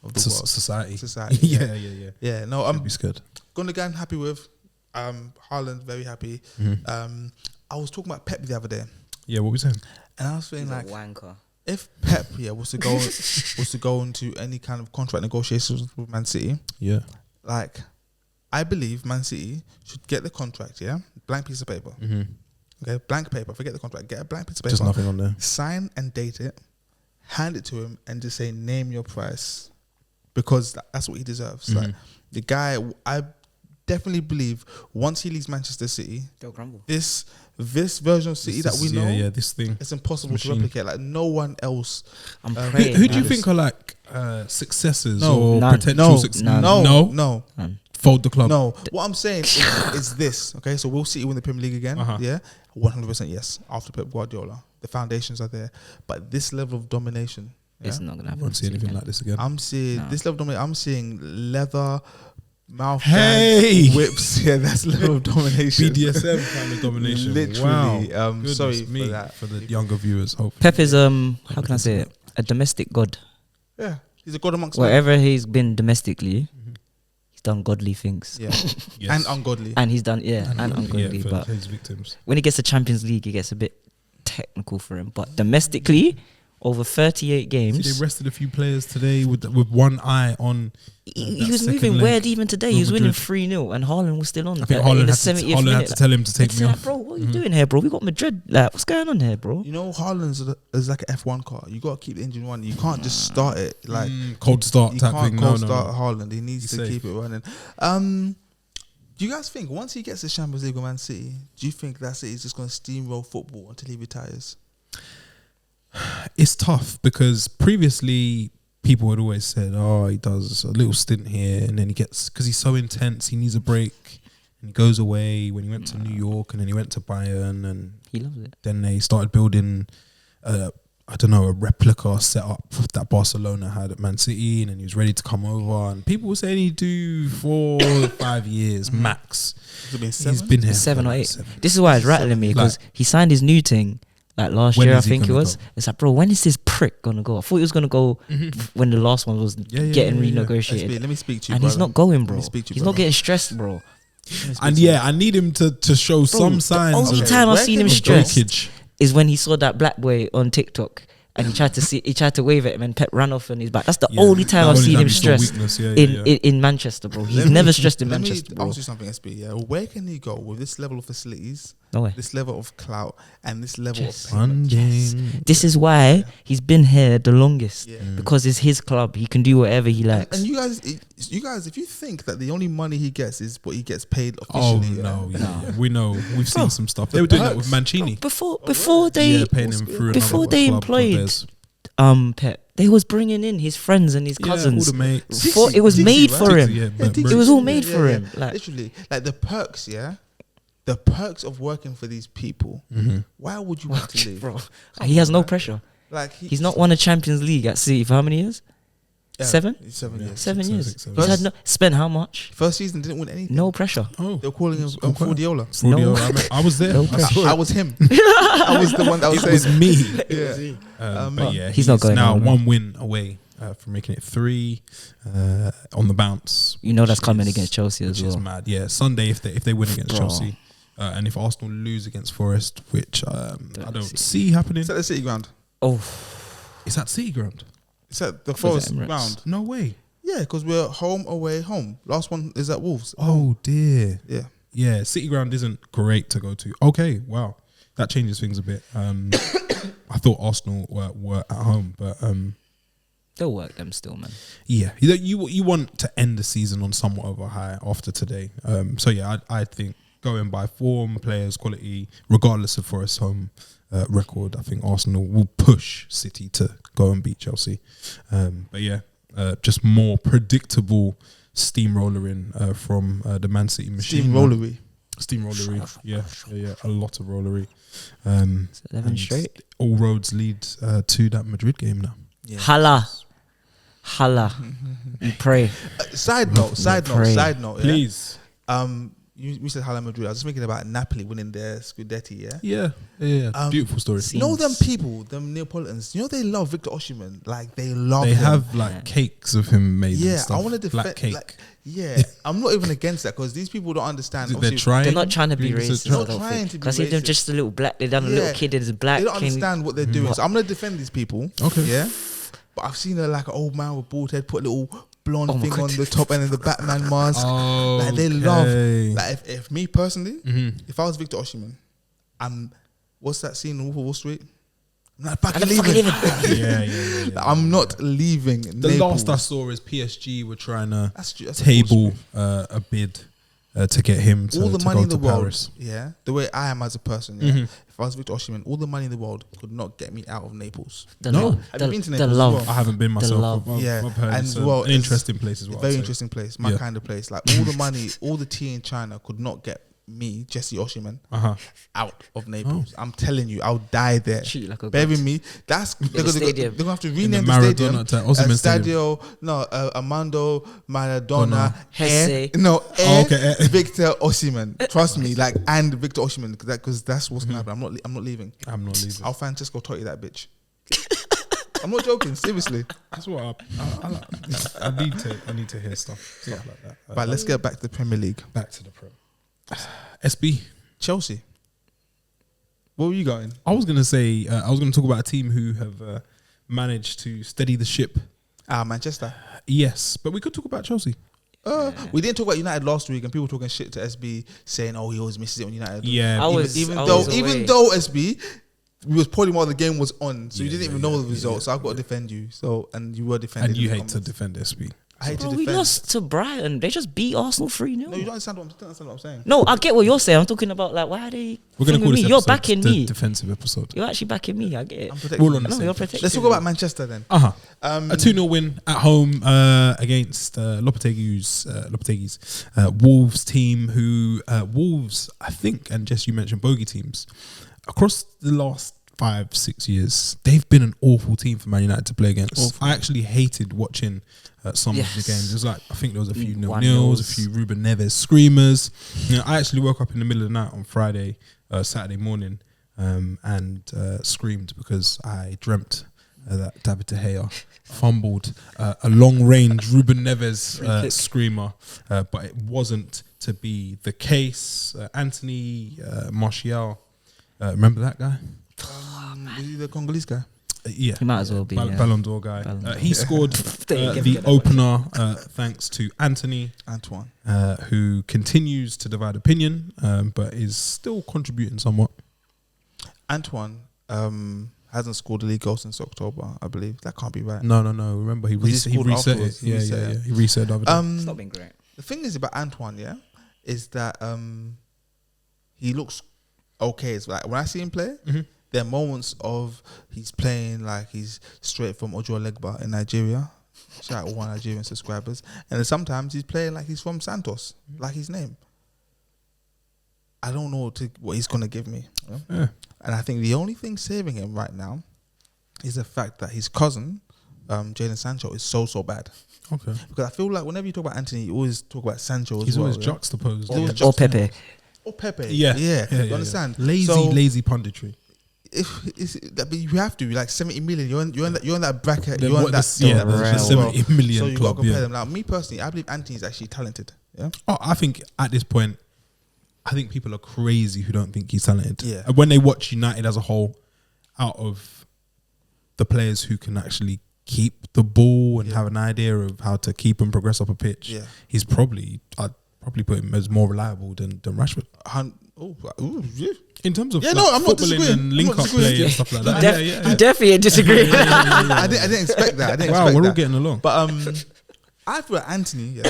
world. Society. Society. yeah. Yeah, no, Should I'm be scared. Gundogan happy with. Haaland very happy. Mhm. I was talking about Pep the other day, Yeah, what we saying? and I was feeling He's like a wanker. if Pep was to go into any kind of contract negotiations with Man City, Yeah. like I believe Man City should get the contract, blank piece of paper, Mm-hmm. okay, blank paper, forget the contract, get a blank piece of paper, Just nothing on there. sign and date it, hand it to him, and just say name your price, because that's what he deserves. Like the guy, I definitely believe once he leaves Manchester City, They'll crumble. this version of City that we know, Yeah, this thing. it's impossible Machine. to replicate. Like no one else. I'm Who- praying. Who do you man. think are like successors No, or none. potential No, successors? no. Fold the club. No, what I'm saying is this. Okay, so will City win the Premier League again? Uh-huh. Yeah, 100% yes. After Pep Guardiola, the foundations are there, but this level of domination, It's not gonna I happen. won't see anything like this again. I'm seeing No. this level of domination. I'm seeing leather, mouth, Hey! guards, whips. Yeah, that's level of domination. BDSM kind of domination. Literally. Wow. Sorry Goodness me, for that. for the younger viewers. Hopefully. Pep is how can I say it? A domestic god. Yeah, he's a god amongst men. Wherever he's been domestically, he's done godly things. Yeah, Yes. and ungodly. And he's done and ungodly. for But his victims. when he gets to Champions League, it gets a bit technical for him. But domestically, over 38 See, games, they rested a few players today with one eye on. he that was second moving leg. weird even today. He Real was winning Madrid. 3-0 and Haaland was still on. I think in Haaland the had to 70th minute. tell him to take It's me like, off. bro, what are you doing here, bro? We got Madrid. Like, what's going on here, bro? You know, Haaland's is like an F1 car. You got to keep the engine running. You can't just start it like. Cold start You type can't thing. cold No. start Haaland. He needs He's to safe. keep it running. Do you guys think once he gets the Champions League with Man City, do you think that's it? He's just going to steamroll football until he retires? It's tough because previously people had always said, "Oh, he does a little stint here, and then he gets because he's so intense, he needs a break, and he goes away." When he went to New York, and then he went to Bayern, and He loves it. then they started building, a replica setup that Barcelona had at Man City, and then he was ready to come over. And people were saying he'd do 4 or 5 years max. Has it been He's 7? been here 7 for or like 8. 7. This is why it's rattling me because he signed his new thing like last When year, I is he think it gonna was. go? It's like, bro, when is this prick gonna go? I thought he was gonna go when the last one was getting renegotiated. SB, let me speak to you, And brother. he's not going, Let bro. me speak to you, He's brother. not getting stressed, bro. And yeah, I need him to show some signs. Only of time I've where seen can him he go? stressed breakage. is when he saw that black boy on TikTok and he tried to wave at him and Pep ran off on his back. That's the Yeah, only time the I've only seen time him he saw stressed weakness, yeah, in Manchester, bro. He's never stressed in Manchester, Let bro. me ask you something, SB. Yeah, where can he go with this level of facilities, No way. this level of clout, and this level Yes. of payment? Funding. This is why he's been here the longest. Yeah. Because it's his club. He can do whatever he likes. And you guys, if you think that the only money he gets is what he gets paid Oh officially, no, yeah, yeah. We know. We've seen some stuff. They were doing that with Mancini. Before Yeah, they paying him through before another they club of employed theirs. Pep, they was bringing in his friends and his Yeah, all cousins. the mates. Before it was Dixie, made right? for him. Yeah, Yeah, but Dixie, It was all yeah, made yeah, for yeah. him. Like, Literally, like the perks, yeah, the perks of working for these people. Mhm. Why would you want to leave, bro, he has no pressure. Like He's not won a Champions League at City for how many years? yeah, 7? 7 years. 7 six, years. six, seven. He's had spent how much? First season didn't win anything. No pressure. Oh, They were calling him Oh, quite. Fraudiola. Fraudiola. I was there. No I pressure. saw I it. was him. I was the one that was It was saying me. Yeah. But yeah, He's not going now on, man. 1 win away from making it 3 on the bounce. You know that's which coming is- against Chelsea as which is well. mad. Yeah, Sunday if they win against Bro. Chelsea, and if Arsenal lose against Forest, which I don't see. see happening. It's at the City ground. Oh, It's at City Ground. It's at the Was it Forest Emirates? ground. No way. Yeah, because we're home, away, home. Last one is at Wolves. Oh dear. Yeah. Yeah, City Ground isn't great to go to. Okay, wow, that changes things a bit. I thought Arsenal were at home, but they'll work them still, man. yeah, you want to end the season on somewhat of a high after today. So yeah, I think going by form, players, quality, regardless of Forest's home record, I think Arsenal will push City to go and beat Chelsea. But yeah, just more predictable steamrollering from the Man City machine. Steamrollery, yeah, a lot of rollery. It's 11 And straight. all roads lead to that Madrid game now. Yeah. Hala. We pray. Side note. Pray. Yeah? Please. You said Hala Madrid. I was just thinking about Napoli winning their Scudetti. Yeah. Yeah. Beautiful story. see- You know them Scenes. people, them Neapolitans. You know they love Victor Osimhen. Like they love. They him. have like cakes of him made. Yeah, and stuff. I want to black defend. cake. Like, yeah, I'm not even against that because these people don't understand. They're obviously, trying. They're not trying to be They're racist. not I don't trying think. to be Because they're racist. just a little black. They done a Yeah. little kid that is black. They don't came- understand what they're doing. So I'm gonna defend these people. Okay. Yeah. But I've seen like an old man with bald head put a little blonde Oh my thing God. on the top and then the Batman mask. Oh, Like they love. Like if me personally, Mm-hmm. if I was Victor Osimhen, what's that scene in Wolf of Wall Street? I'm not fucking I'm not fucking leaving. leaving. yeah. Like, I'm not leaving. The last I saw is PSG were trying to that's a table bullshit. a bid to get him to, All the to money go in the to world, Paris. yeah, the way I am as a person, yeah. Mhm. If I was Victor Osimhen, all the money in the world could not get me out of Naples. The No. love. Have you been to The Naples as love. well? I haven't been myself. love. I've Yeah, heard and it's well, an it's interesting place as well. Very I'd say. interesting place, my Yeah. kind of place. Like all the money, all the tea in China could not get me, Jesse Osimhen, Uh-huh. out of Naples. I'm telling you, I'll die there. Treat like a Bear god. with me. That's they're the gonna stadium. have to In the rename the Maradona stadium. to Osimhen Stadium. Armando Maradona. Hesse. Victor Osimhen. Trust me, like and Victor Osimhen, because that's what's gonna happen. I'm not leaving. I'm not leaving. I'll Francesco Totti that bitch. I'm not joking, seriously. That's what I need to hear stuff like that. But let's get back to the Premier League. Back to the Prem. SB. Chelsea. Where were you going? I was gonna say I was gonna talk about a team who have managed to steady the ship. Manchester. Yes, but we could talk about Chelsea. We didn't talk about United last week, and people talking shit to SB saying, "Oh, he always misses it on United." Yeah, I was- even I though was away. SB was probably while the game was on, so you didn't even know the results. So I've got to defend you. So and you were defending. and you in the hate to comments. defend SB. I hate Bro, to we defend. lost to Brighton. They just beat Arsenal 3-0. No, you don't understand what I'm saying. No, I get what you're saying. I'm talking about like why are they? We're gonna thing call with this me? You're episode backing the me. defensive episode. You're actually backing me. I get it. I'm protecting We're all you. on the No, same you're page. protecting. Let's talk about Manchester then. A 2-0 win at home against Lopetegui's Wolves team, who Wolves, I think, and Jess, you mentioned bogey teams. Across the last 5-6 years, they've been an awful team for Man United to play against. Awful. I actually hated watching some of the Yes. games. It was like, I think there was a few 0-0s, 1-0s. a few Ruben Neves screamers. You know, I actually woke up in the middle of the night on Friday, Saturday morning, and screamed because I dreamt that David De Gea fumbled a long-range Ruben Neves screamer, but it wasn't to be the case. Anthony Martial, remember that guy? Is he the Congolese guy? Yeah, He might as well be, yeah. Ballon d'Or guy. Ballon d'Or. He scored Get the that opener thanks to Anthony, Antoine. who continues to divide opinion, but is still contributing somewhat. Antoine hasn't scored a league goal since October, I believe. That can't be right. No. Remember, he reset afterwards. it. He Yeah, reset yeah, it. He reset the other day. It's not been great. The thing is about Antoine, yeah, is that he looks okay. It's like when I see him play, there are moments of he's playing like he's straight from Ojo Legba in Nigeria. Shout out all my Nigerian subscribers. And then sometimes he's playing like he's from Santos, like his name. I don't know what he's going to give me. Yeah. And I think the only thing saving him right now is the fact that his cousin, Jadon Sancho, is so bad. Okay. Because I feel like whenever you talk about Anthony, you always talk about Sancho as He's well. always juxtaposed. Always Or juxtaposed. Pepe. Or Pepe. Yeah. You understand? Lazy punditry. But you have to, like 70 million. You're on that bracket. Then You're on what that. the- yeah, the as 70 million So you got to club, compare yeah. them. Now, me personally, I believe Anthony is actually talented. Yeah. Oh, I think at this point, I think people are crazy who don't think he's talented. Yeah. And when they watch United as a whole, out of the players who can actually keep the ball and have an idea of how to keep and progress up a pitch, he's probably, I'd probably put him as more reliable than Rashford. Yeah. In terms of Yeah, no, I'm not footballing disagreeing. and link I'm not up play disagreeing. and stuff like that. He definitely disagree. I didn't expect that. Wow, we're all getting along. But I feel like Anthony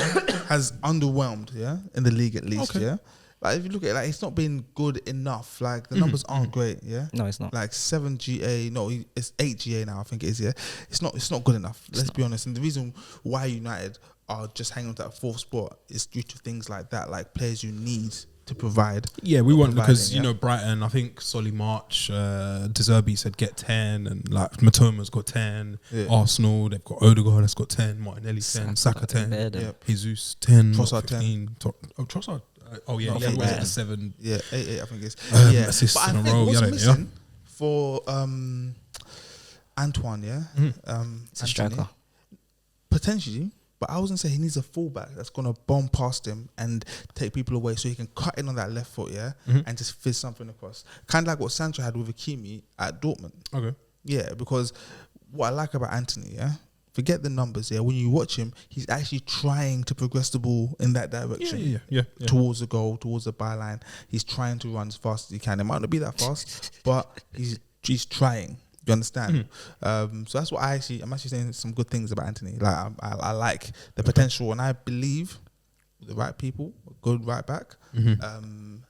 has underwhelmed, in the league at least, Okay. Like if you look at it, like it's not been good enough. Like the numbers aren't great, No, it's not. Like 7 GA, no, it's 8 GA now. I think it is. Yeah, it's not good enough. Let's be honest. And the reason why United are just hanging on to that fourth spot is due to things like that, like players you need to provide. Yeah, we want because providing, Brighton. I think Solly March, De Zerbi said get 10, and like Matoma's got 10. Yeah. Arsenal, they've got Odegaard that's got 10. Martinelli 10. Saka 10. Yep. Jesus 10. Trossard 15. Trossard. Oh yeah, Not yeah. from Was it there. the 7? Yeah, 8, I think it's. Assists but I in a think row, what's yeah, missing for Antoine, It's a Anthony, striker. potentially. But I was gonna say he needs a fullback that's gonna bomb past him and take people away, so he can cut in on that left foot, and just fizz something across. Kind of like what Sancho had with Hakimi at Dortmund. Okay. Yeah, because what I like about Anthony, forget the numbers. When you watch him, he's actually trying to progress the ball in that direction. Yeah. Towards the goal, towards the byline. He's trying to run as fast as he can. It might not be that fast, but he's trying. You understand? So that's what I'm actually saying some good things about Anthony. Like I like the potential, and I believe the right people, a good right back, and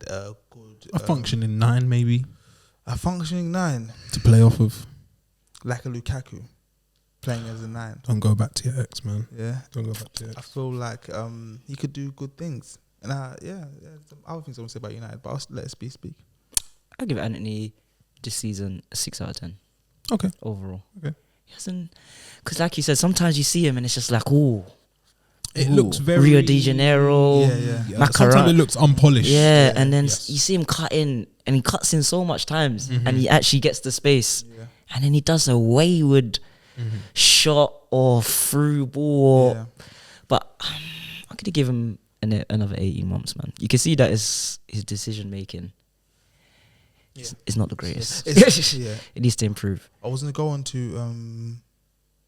a good A functioning 9 maybe a functioning 9, to play off of. like a Lukaku playing as a 9. Don't go back to your ex, man. Yeah, Don't go back to your I ex. feel like he could do good things. And some other things I want to say about United, but I'll let SB speak. I'll give Anthony this season a 6 out of 10 Okay. overall. Okay. He hasn't, because like you said, sometimes you see him and it's just like, It looks very Rio de Janeiro, Yeah, sometimes it looks unpolished. yeah, and then Yes. you see him cut in, and he cuts in so much times, and he actually gets the space, and then he does a wayward shot or through ball. But I'm gonna give him another 18 months, man. You can see that his decision making is not the greatest. It needs to improve. I was going to go on to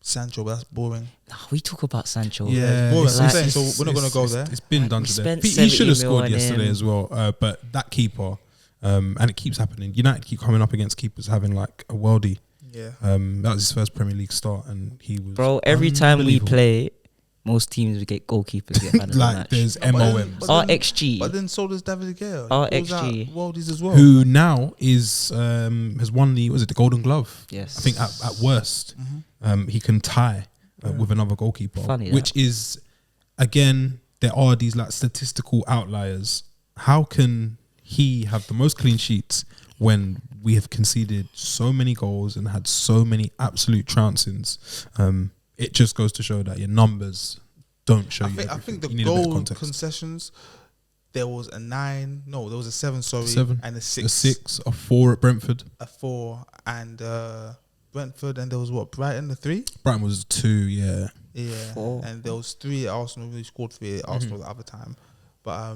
Sancho, but that's boring. No, we talk about Sancho. Yeah, boring. It's I'm like- saying, so we're not going to go there. It's been done we to death. spent He should have 70 scored mil on yesterday him. as well. But that keeper, and it keeps happening. United keep coming up against keepers having like a worldie. Yeah. That was his first Premier League start, and he was. Bro, every time we unbelievable. play, most teams we get goalkeepers get man of the like match. there's But then- MOMs. Our then- XG. But then so does David De Gea. Our He was XG. at Worldies as well. Who now is has won the Golden Glove? Yes. I think at worst he can tie with another goalkeeper, Funny which is again there are these like statistical outliers. How can he have the most clean sheets when we have conceded so many goals and had so many absolute trouncings? It just goes to show that your numbers don't show I you think everything. the You need a bit of goal context. concessions there was a 9. No, there was a 7. Sorry, 7 and a 6. A 6, a 4 at Brentford. A 4 and Brentford, and there was what, Brighton, a 3. Brighton was 2, yeah. Yeah, 4. and there was 3 at Arsenal. We scored 3 at Arsenal the other time, but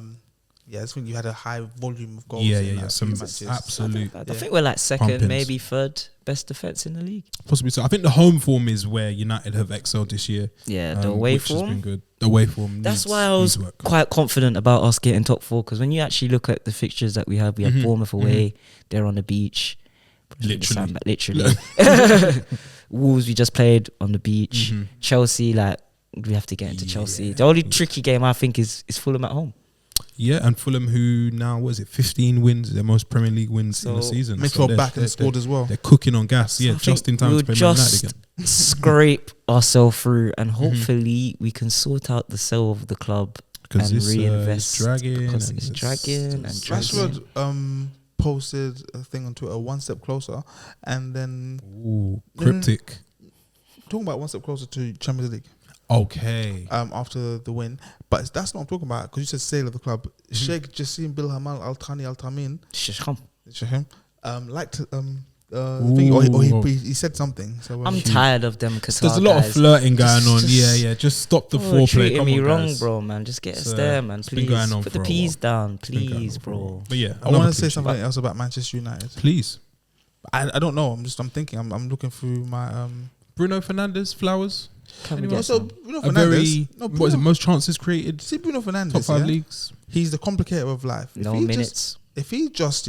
yeah, I think you had a high volume of goals. Yeah. Some matches. absolute. I think we're like second, Pumpings. maybe third best defense in the league. Possibly so. I think the home form is where United have excelled this year. Yeah, the away which has been form. good. The away form. That's needs- why I was needs work. quite confident about us getting top 4, because when you actually look at the fixtures that we have Bournemouth away, they're on the beach. Literally. Wolves, we just played on the beach. Chelsea, like, we have to get into Chelsea. The only tricky game I think is Fulham at home. Yeah, and Fulham, who now, what is it, 15 wins, their most Premier League wins in the season. Mitchell they're- back and they're- scored as well. They're cooking on gas. So Yeah, I just think in time we'll to play Man United just again. scrape ourselves through, and hopefully we can sort out the sale of the club Because and it's reinvest. dragging. Because and it's dragging and dragging. Rashford posted a thing on Twitter, 1 step closer, and then Ooh, cryptic. talking about 1 step closer to Champions League. Okay. After the win, but that's not what I'm talking about, because you said sale of the club. Sheikh Jassim Bil Hamal Al Thani Al Tamin, liked he said something. So I'm tired of them Qatar There's a lot guys. of flirting going on. Just- Yeah. Just stop the Oh, foreplay. treating Come me on, wrong, guys. bro, man. Just get us It's, there, man. it's been Please going on put for the a peas down, It's been going please, on for a while. bro. But yeah, I want another to say cliche. something else about Manchester United. Please. I don't know. I'm thinking. I'm looking through my Bruno Fernandes, Flowers. Can we Anyone? get So some? Bruno A very, Fernandes. what is it, most chances created? See Bruno Fernandes. Top 5 yeah? leagues. He's the complicator of life. No he minutes. If he just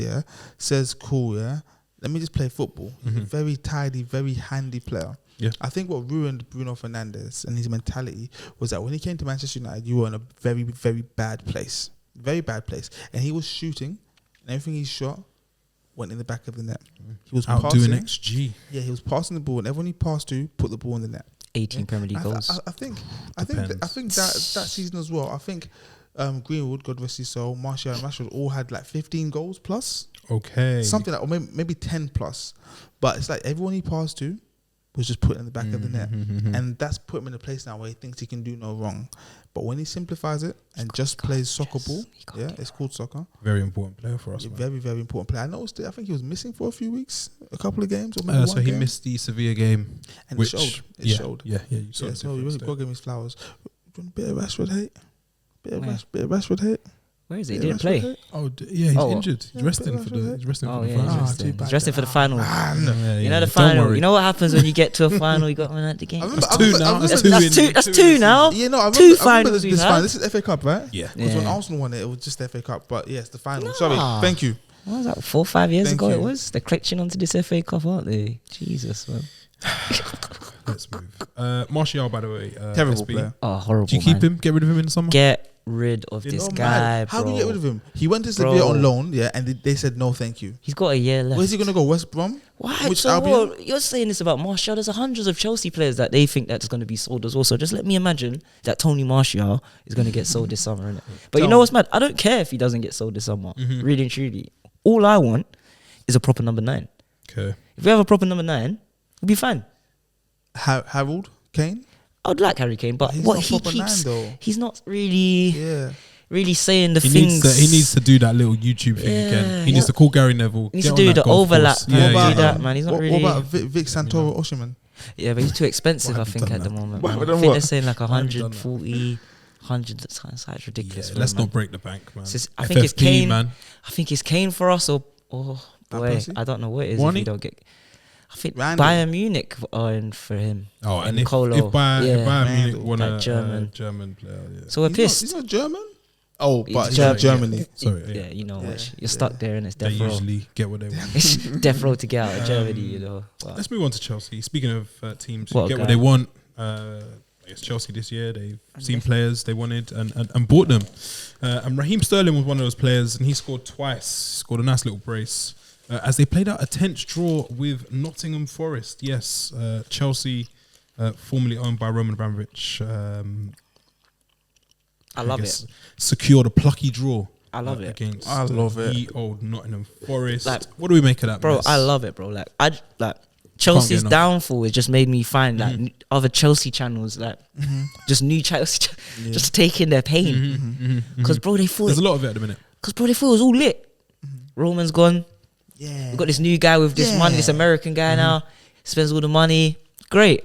says cool, let me just play football. He's a very tidy, very handy player. Yeah. I think what ruined Bruno Fernandes and his mentality was that when he came to Manchester United, you were in a very, very bad place. Very bad place. And he was shooting, and everything he shot went in the back of the net. He was Outdoing passing. XG. Yeah, he was passing the ball, and everyone he passed to put the ball in the net. 18 Premier League goals. I think Depends. that season as well. I think Greenwood, God rest his soul, Martial and Rashford all had like 15 goals plus, Okay. something like, or maybe 10 plus. But it's like everyone he passed to was just put in the back of the net, and that's put him in a place now where he thinks he can do no wrong. But when he simplifies it and just plays soccer ball, it's called soccer. Very important player for us. A Man. very, very important player. I noticed it. I think he was missing for a few weeks, a couple of games, or maybe one So he game. missed the Sevilla game. And which, it showed. It yeah, showed. Yeah, you saw Yeah, the so you difference really there. got to give him his flowers. Do you want a bit of Rashford hate? Bit of Where? Rashford hate? Where is he? He Bit of didn't Rashford play. hate? Oh, yeah, he's Oh, injured. He's yeah, resting but for the. Rashford- He's resting Oh, for the yeah, final. he's Ah, resting. too bad. He's resting for the final. Man. You know the Don't final. worry. You know what happens when you get to a final? You got to win at the game. I remember- That's two I now. remember- That's That's two. two now. Yeah, no, I Two remember finals this we've final. had. This is FA Cup, right? Yeah. Because when Yeah. Arsenal won it, it was just FA Cup. But yes, the final. Nah. Sorry, thank you. What was that? 4 or 5 years Thank ago you. it was. They're clutching onto this FA Cup, aren't they? Jesus, man. Let's move. Martial, by the way, Terrible SB. player. Oh, horrible. Do you keep man. him? Get rid of him in the summer? Get rid of You this know, guy, man. bro. How do you get rid of him? He went to Bro. Sevilla on loan, yeah, and they said no, thank you. He's got a year left. Where's he gonna go? West Brom? Why? Which So Albion? what? You're saying this about Martial. There's hundreds of Chelsea players that they think that's going to be sold as well. So just let me imagine that Tony Martial is going to get sold this summer, innit? But you know what's mad? I don't care if he doesn't get sold this summer. Really and truly. All I want is a proper number 9. Okay. If we have a proper number 9, we'll be fine. Harold Kane? I'd like Harry Kane, but He's what not he proper keeps, 9 though. he's not really, Yeah. really saying the He things. needs to do that little YouTube thing again. Yeah. He needs to call Gary Neville. He needs get to on do that the golf overlap. course. Yeah, Yeah, do yeah. that, man. He's not what really. about Vic Santoro Osimhen? Yeah, but he's too expensive, Why I have you think, done at the that? moment. Why man. have I you think done they're what? saying like Why have you done that? 140, 100. That's ridiculous. Yeah, for let's him, man. not break the bank, man. I think it's FFP, Kane. man. I think it's Kane for us, or boy, Persie? I don't know what it is. If Warney? we don't get, I think Randall. Bayern Munich are in for him. Oh, and if Colo. Bayern Yeah. Munich want Like a German. German player, yeah. So we're He's pissed. not German? Oh, He's but he's German. in Germany. Sorry, Yeah, you know Yeah, what? You're yeah. stuck there, and it's They death row. usually get what they want. It's death row to get out of Germany, you know. But Let's move on to Chelsea. Speaking of teams What who a get what guy. they want, I guess Chelsea this year, they've seen players they wanted and bought them. And Raheem Sterling was one of those players, and he scored twice. Scored a nice little brace. As they played out a tense draw with Nottingham Forest. Yes, Chelsea, formerly owned by Roman Abramovich, I love guess, it. secured a plucky draw. I love it. Against I love it. the old Nottingham Forest. Like, what do we make of that, Bro, mess? I love it, bro. Like Chelsea's enough. downfall has just made me find like other Chelsea channels, like just new Chelsea, just taking their pain. Because bro, they thought There's a lot of it at the minute. it was all lit. Roman's gone. Yeah. We got this new guy with this money, this American guy now. Spends all the money. Great.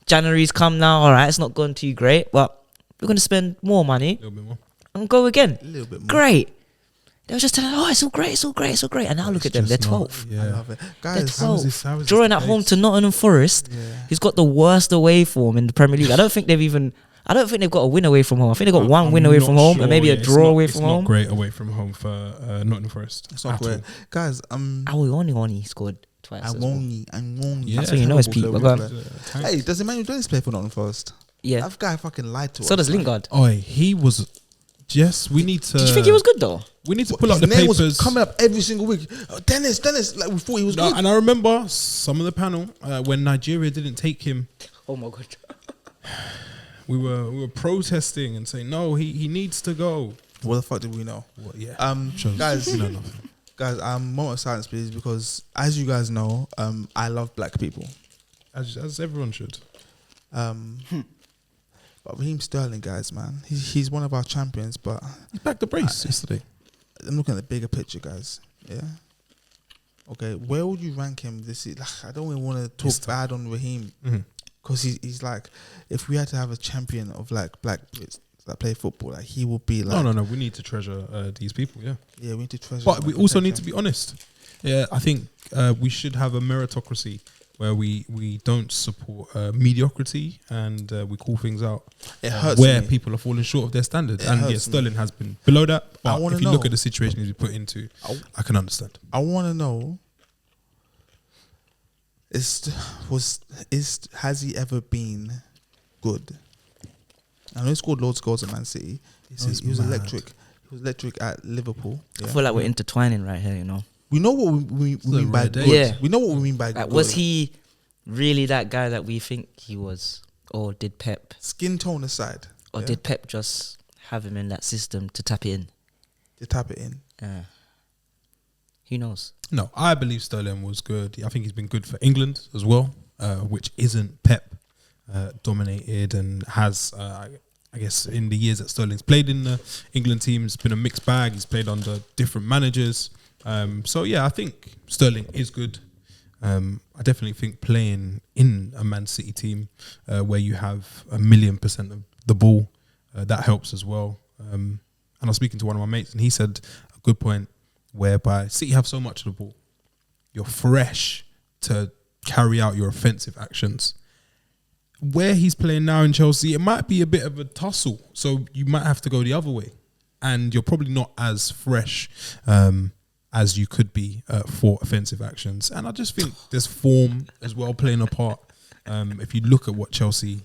January's come now. All right, it's not gone too great, but we're gonna spend more money A little bit more. and go again. A little bit more. Great. They were just telling, oh, it's all great, it's all great, it's all great. And now look at them, they're 12th. Yeah. I love it. They're Guys, 12th. how is this Drawing the at home case? to Nottingham Forest, who's got the worst away form in the Premier League. I don't think they've got a win away from home. I think they've got one win away not from home sure, and maybe a yeah, draw away it's from not home. great away from home for Nottingham Forest. it's not at great. all. Guys, Awoni scored twice. as well. Awoni. Yeah. That's when you know it's peak. But go on. Hey, does Emmanuel Dennis play for Nottingham Forest? Yeah. That guy fucking lied to us. So does Lingard. Oi, he was. Jess, we need to. Did you think he was good though? We need to pull up His the name papers. was coming up every single week. Oh, Dennis, like we thought he was No, good. and I remember some of the panel when Nigeria didn't take him. Oh my god. We were protesting and saying no, he needs to go. What the fuck did we know? Well, yeah, Guys, we know nothing. guys, moment of silence, please, because as you guys know, I love black people. As everyone should. But Raheem Sterling, guys, man, he's one of our champions. But He backed the brace yesterday. I'm looking at the bigger picture, guys. Yeah. Okay, where would you rank him this season? I don't even want to talk bad on Raheem because he's like, if we had to have a champion of like black Brits that play football, like he would be like. No. We need to treasure these people. Yeah, Yeah, we need to treasure. but them we and also protect need to them. be honest. Yeah, I think we should have a meritocracy where we don't support mediocrity and we call things out It hurts where me. people are falling short of their standards. It And hurts yeah, me. Sterling has been below that. I But wanna if you look know. at the situation he's been put into, I can understand. I want to know. Has he ever been good? I know he scored loads of goals at Man City. He was mad. electric. He was electric at Liverpool. I Yeah. feel like we're intertwining right here, you know. We know what we a mean by rare good. day. Yeah. We know what we mean by Like, good. was he really that guy that we think he was? Or did Pep Skin tone aside. Or yeah, did Pep just have him in that system to tap it in? to tap it in? Who knows? No, I believe Sterling was good. I think he's been good for England as well, which isn't Pep dominated and has, I guess, in the years that Sterling's played in the England team, it's been a mixed bag. He's played under different managers. So, yeah, I think Sterling is good. I definitely think playing in a Man City team where you have 1,000,000% of the ball, that helps as well. And I was speaking to one of my mates and he said a good point whereby City have so much of the ball. You're fresh to carry out your offensive actions. Where he's playing now in Chelsea, it might be a bit of a tussle. So you might have to go the other way. And you're probably not as fresh as you could be for offensive actions. And I just think there's form as well playing a part. If you look at what Chelsea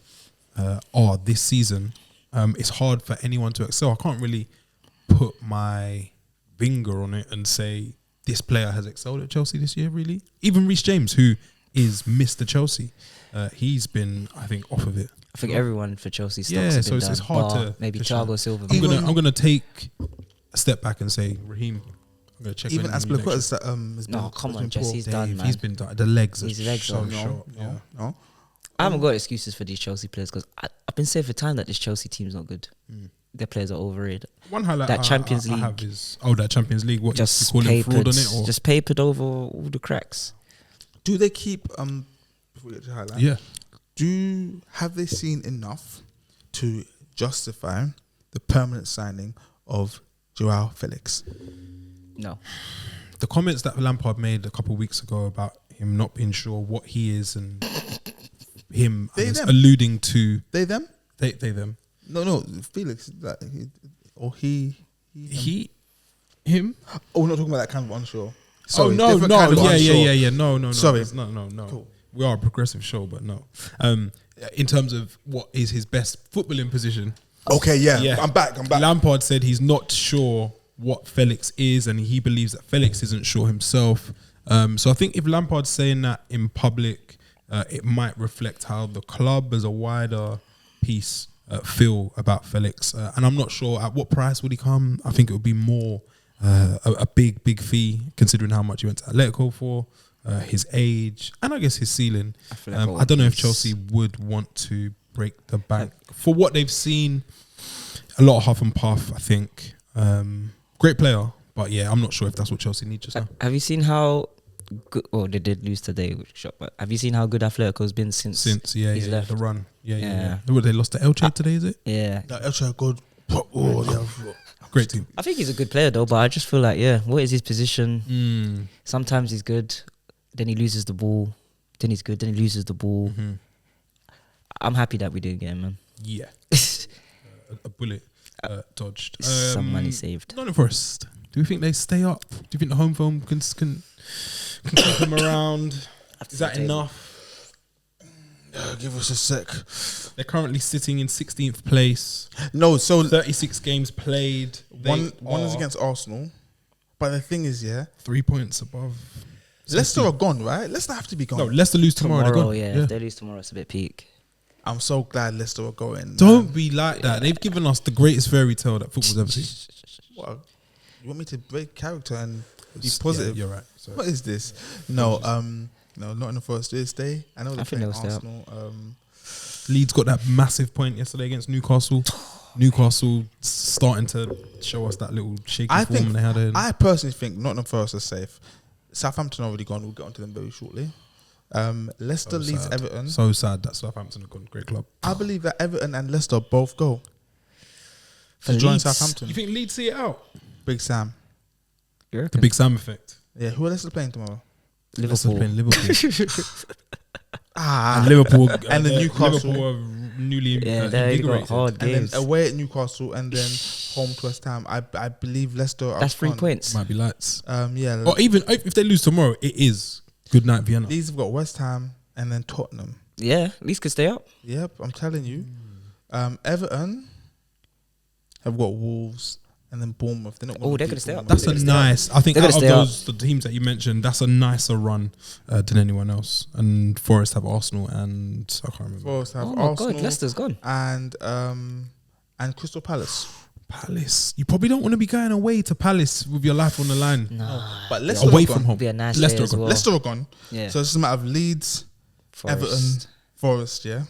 are this season, it's hard for anyone to excel. I can't really put my finger on it and say this player has excelled at Chelsea this year, really. Even Reece James, who is Mr. Chelsea, he's been, I think, off of it. I think everyone for Chelsea stocks Yeah, have so been it's done, hard bar to maybe push Thiago on. Silva. I'm gonna take a step back and say Raheem. I'm gonna check Even when as he next- has been, No, come has on, been Jess, poor. he's done, man. He's been done. The legs are His legs so are- short. Yeah. No. I haven't got excuses for these Chelsea players because I've been saying for time that this Chelsea team's not good. Their players are overrated. One highlight That Champions I have League. is that Champions League. What Just you call it, fraud papered, on it, or just papered over all the cracks. Do they keep before we get to highlight? yeah. Have they seen enough to justify the permanent signing of Joao Felix? No. The comments that Lampard made a couple of weeks ago about him not being sure what he is and him I They, guess, them. alluding to They them? they them. No, Felix. Him. Oh, we're not talking about that kind of unsure. Oh no, different no, kind of unsure. yeah. No. Sorry. there's no. Cool. We are a progressive show, but no. In terms of what is his best footballing position, Okay, yeah. I'm back. Lampard said he's not sure what Felix is, and he believes that Felix isn't sure himself. So I think if Lampard's saying that in public, it might reflect how the club as a wider piece feel about Felix. And I'm not sure at what price would he come. I think it would be more a big fee, considering how much he went to Atletico for. his age, and I guess his ceiling. feel like I don't know if he's- Chelsea would want to break the bank for what they've seen. A lot of half and puff, I think. Great player, but yeah, I'm not sure if that's what Chelsea need just now. Have you seen how good? Oh, they did lose today, which shocked. But have you seen how good Atletico's been since he's left? The run, yeah. Yeah. What, they lost to Elche today, is it? Yeah, That extra good. Oh, yeah. Great team. I think he's a good player though. But I just feel like, what is his position? Sometimes he's good, then he loses the ball. Then he's good, then he loses the ball. Mm-hmm. I'm happy that we didn't get him, man. Yeah, a bullet dodged. Some money saved. Nottingham Forest. Do you think they stay up? Do you think the home film can keep them around? Is that enough? Give us a sec. They're currently sitting in 16th place. No, so 36 games played. one is are against Arsenal. But the thing is, 3 points above. Leicester are gone, right? Leicester have to be gone. No, Leicester lose tomorrow. They're gone. If they lose tomorrow, it's a bit peak. I'm so glad Leicester are going. Don't be like that. They've given us the greatest fairy tale that football's ever seen. What? You want me to break character and be positive? Yeah, you're right. Sorry. What is this? No, not in the first day. I know they're I think playing they'll stay up. Arsenal. Leeds got that massive point yesterday against Newcastle. Newcastle starting to show us that little shaky I form think they had. I personally think Nottingham Forest are safe. Southampton already gone. We'll get onto them very shortly. Leicester, Leeds, sad. Everton. So sad that Southampton have gone. Great club. I believe that Everton and Leicester both go For to join Leeds? Southampton. You think Leeds see it out? Big Sam. You The reckon? Big Sam effect. Yeah, who are Leicester playing tomorrow? Leicester Liverpool. playing Liverpool. Ah, And Liverpool And then Newcastle. Liverpool are newly Yeah, they got invigorated. hard and games. then away at Newcastle, and then home to West Ham. I believe Leicester are That's 3 gone. points. Might be lights. Yeah, Or even if they lose tomorrow, it is good night Vienna. Leeds have got West Ham and then Tottenham. Yeah, Leeds could stay up. Yep, I'm telling you. Everton have got Wolves and then Bournemouth. They're not. Oh, they're beat gonna stay up. Bournemouth. That's a nice. I think They're out gonna of stay those the teams that you mentioned, that's a nicer run than anyone else. And Forest have Arsenal and I can't remember. Forest have Oh my Arsenal God, Leicester's gone. and Crystal Palace. Palace. You probably don't want to be going away to Palace with your life on the line. Nah, But Leicester Away are from gone. home. be a nice Leicester day as are gone. well. Leicester are gone. Yeah. So it's just a matter of Leeds, Forest. Everton, Forest. Yeah.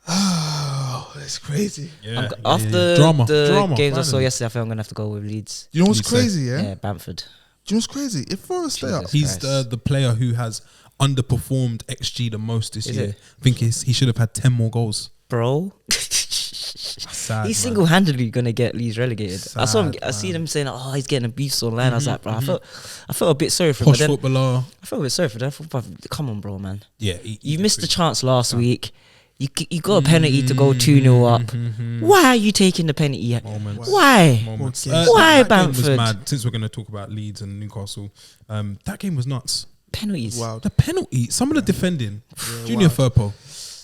Oh, that's crazy. Yeah. After Drama. the Drama. games I saw finally. yesterday, I think I'm gonna have to go with Leeds. You know what's Leeds, eh? crazy? Yeah. Yeah, Bamford. Do you know what's crazy? If Forest stay up, Jesus. He's Christ. the player who has underperformed XG the most this Is year. it? I think he should have had 10 more goals. Bro, Sad, he's man. single-handedly gonna get Leeds relegated. I saw him. Sad, I see man. them saying, "Oh, he's getting abuse online." I was like, "Bro, I felt a bit sorry for him." Posh But then footballer. I felt a bit sorry for them. I thought, "Bruv, come on, bro, man. Yeah. You missed the chance last week. You got a penalty to go 2-0 up. Why are you taking the penalty? Moments. Why? Moments. Why, that game was Bamford? mad. Since we're going to talk about Leeds and Newcastle, that game was nuts. Penalties. wow. The penalty, some of the defending. Junior Firpo.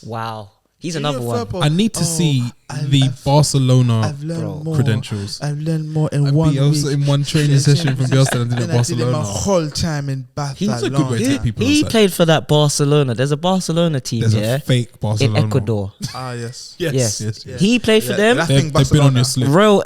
Wow. He's another one. I need to see I've- the I've- Barcelona I've learned Bro. more. credentials. I've learned more in one Bielsa week. in one training session from Bielsa than I did at than I did in my Barcelona. whole time in Barcelona. That's a good way to take people He outside. played for that Barcelona. There's a Barcelona team There's here a fake Barcelona in Ecuador. Ah, yes. Yes. yes. He played for Yeah, them. that's- They've been on your slip. Royal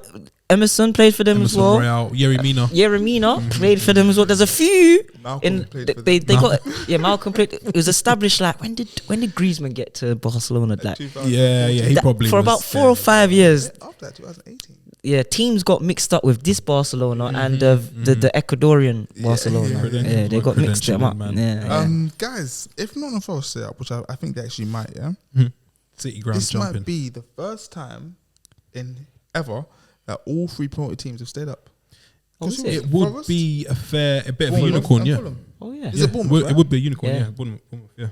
Emerson played for them Emerson as well. Royale, Yerry Mina. Yeremina played for them as well. There's a few. Malcolm played for They them. got Malcolm played. It was established like when did Griezmann get to Barcelona? Like 2014. Yeah, he that- probably for was, about 4 or 5 years. After that, 2018. Yeah, teams got mixed up with this Barcelona and the Ecuadorian Barcelona. yeah, credentials Yeah, they were got mixed them up. credentialed, man. Yeah. Guys, if Nottingham Forest stay up, which I think they actually might, yeah, City ground this jumping. might be the first time in ever that all 3 promoted teams have stayed up. Oh, is Because it? It would Forest, be a bit of a Bournemouth, unicorn, and yeah. Fulham. Oh yeah. Is Yeah, it Bournemouth, would- right? It would be a unicorn, Yeah. yeah. Bournemouth, yeah.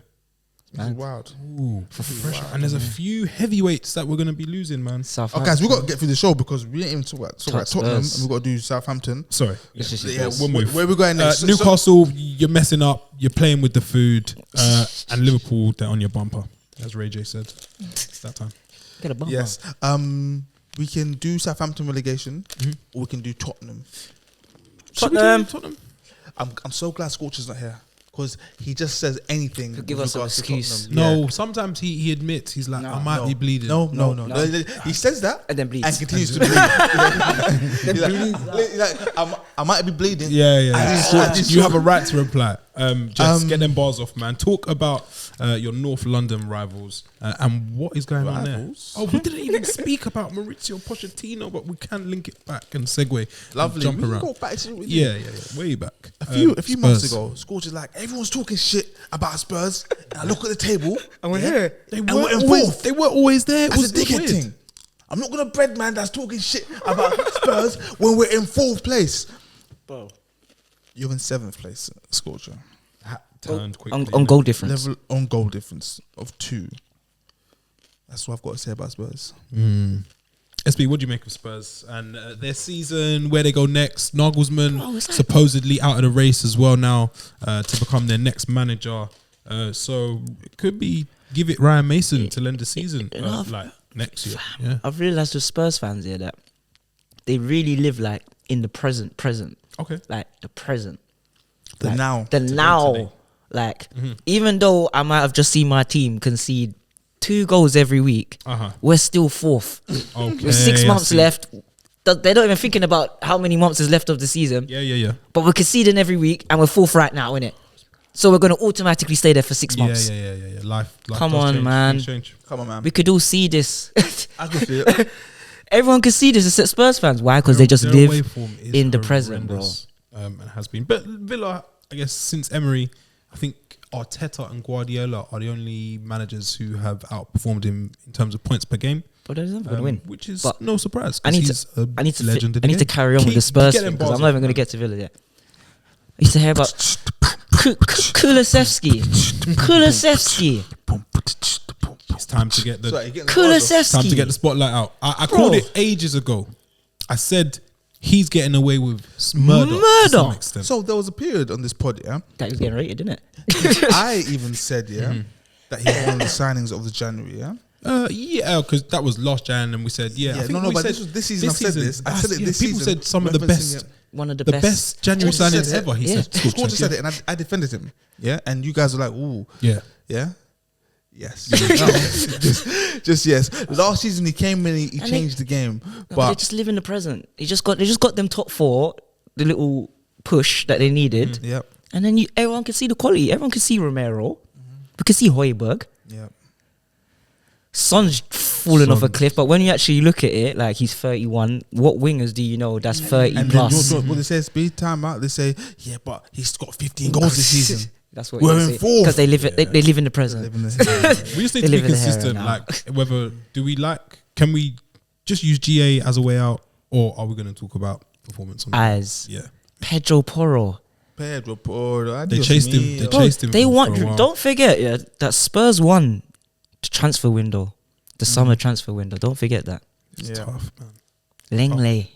This is wild. Ooh, and there's a few heavyweights that we're going to be losing, man. Oh, guys, we got to get through the show because we didn't even talk about Tottenham, Spurs. and we got to do Southampton. Sorry. It's just Yeah, Spurs. we'll move. where we going next? So- Newcastle, you're messing up. You're playing with the food. And Liverpool, they're on your bumper, as Ray J said. It's that time. Get a bumper. Yes. We can do Southampton relegation, or we can do Tottenham. Should we do Tottenham. Tottenham? I'm so glad Scorcher's not here because he just says anything. He'll give with us an regards to excuse. Tottenham. No, sometimes he admits he's like, No, I might be bleeding. No. No. He says that And then bleeds. and continues to bleed. He's like, I might be bleeding. Yeah. I just- You have a right to reply. Just get them bars off, man. Talk about your North London rivals and what is going on Rivals? there. Oh, we didn't even speak about Maurizio Pochettino, but we can link it back and segue. Lovely. Jump We can around. go back to it. Yeah, way back. A few months Spurs. ago, Scorch is like, everyone's talking shit about Spurs. And I look at the table. And we're here. They And were we're in always, fourth. they were always there. It That's was a dickhead weird. thing. I'm not gonna bread man that's talking shit about Spurs when we're in 4th place. Bro. You're in 7th place, Scorcher. Turned quickly. On goal difference. Level on goal difference of 2. That's what I've got to say about Spurs. SB, what do you make of Spurs and their season? Where they go next? Nagelsmann Bro, it's like- supposedly out of the race as well now to become their next manager. So it could be give it Ryan Mason to lend the season like next year. Yeah. I've realised with Spurs fans here that they really live like in the present. Okay. Like the present. The Like, now. The now. today. Like, even though I might have just seen my team concede 2 goals every week, we're still 4th. Okay. With 6 I months see. left. They're not even thinking about how many months is left of the season. Yeah. But we're conceding every week and we're 4th right now, innit? So we're going to automatically stay there for 6 months. Yeah. Life Come does on, change. man. Things change. Come on, man. We could all see this. I can see it. Everyone can see this except Spurs fans. Why? Because they just Their live away form is in the present, bro. horrendous, and has been. But Villa, I guess, since Emery, I think Arteta and Guardiola are the only managers who have outperformed him in terms of points per game. But they're never going to win. Which is But no surprise. I need he's to. I need to. legend in I the need to game. carry on with the Spurs Get thing them because bars I'm not off, even going to man. get to Villa yet. I used to hear about Kulusevski. It's time to get the Sorry, getting the bars off. time to get the Kulusevski. spotlight out. I Bro. called it ages ago. I said he's getting away with murder. To Murder. some extent. So there was a period on this pod, yeah. That was getting rated, didn't it? I even said, yeah, that he's one of the signings of the January, yeah. Yeah, because that was last Jan, and we said, I think no, we but said this season I've said this. I said it this people season. said some of the referencing best, it. One of the, the best January Scorcher signings said it. ever. He Yeah. said, Scorcher said it, and I defended him. Yeah, and you guys were like, "Ooh, Yeah, yeah, yes, no, just yes." Last season he came in, he And changed the game, No, they but just live in the present. They just got them top 4, the little push that they needed, yeah, and then everyone can see the quality. Everyone can see Romero. We can see Højbjerg. yeah. Son's fallen off a cliff, but when you actually look at it, like he's 31. What wingers do you know that's 30 And then plus? what they say, speed time out. They say, yeah, but he's got 15 goals this season. That's what We're you in 4th. because they live it. They live in the present. Living the- we just need They to be live in the consistent. era now. Like, whether can we just use GA as a way out, or are we going to talk about performance on the As Yeah, Pedro Porro. Pedro Porro, they adios chased him. mío. They Bro, chased him. they for want. a while. Don't forget, that Spurs won the transfer window, the summer transfer window. Don't forget that. It's Yeah. tough, man. Langley.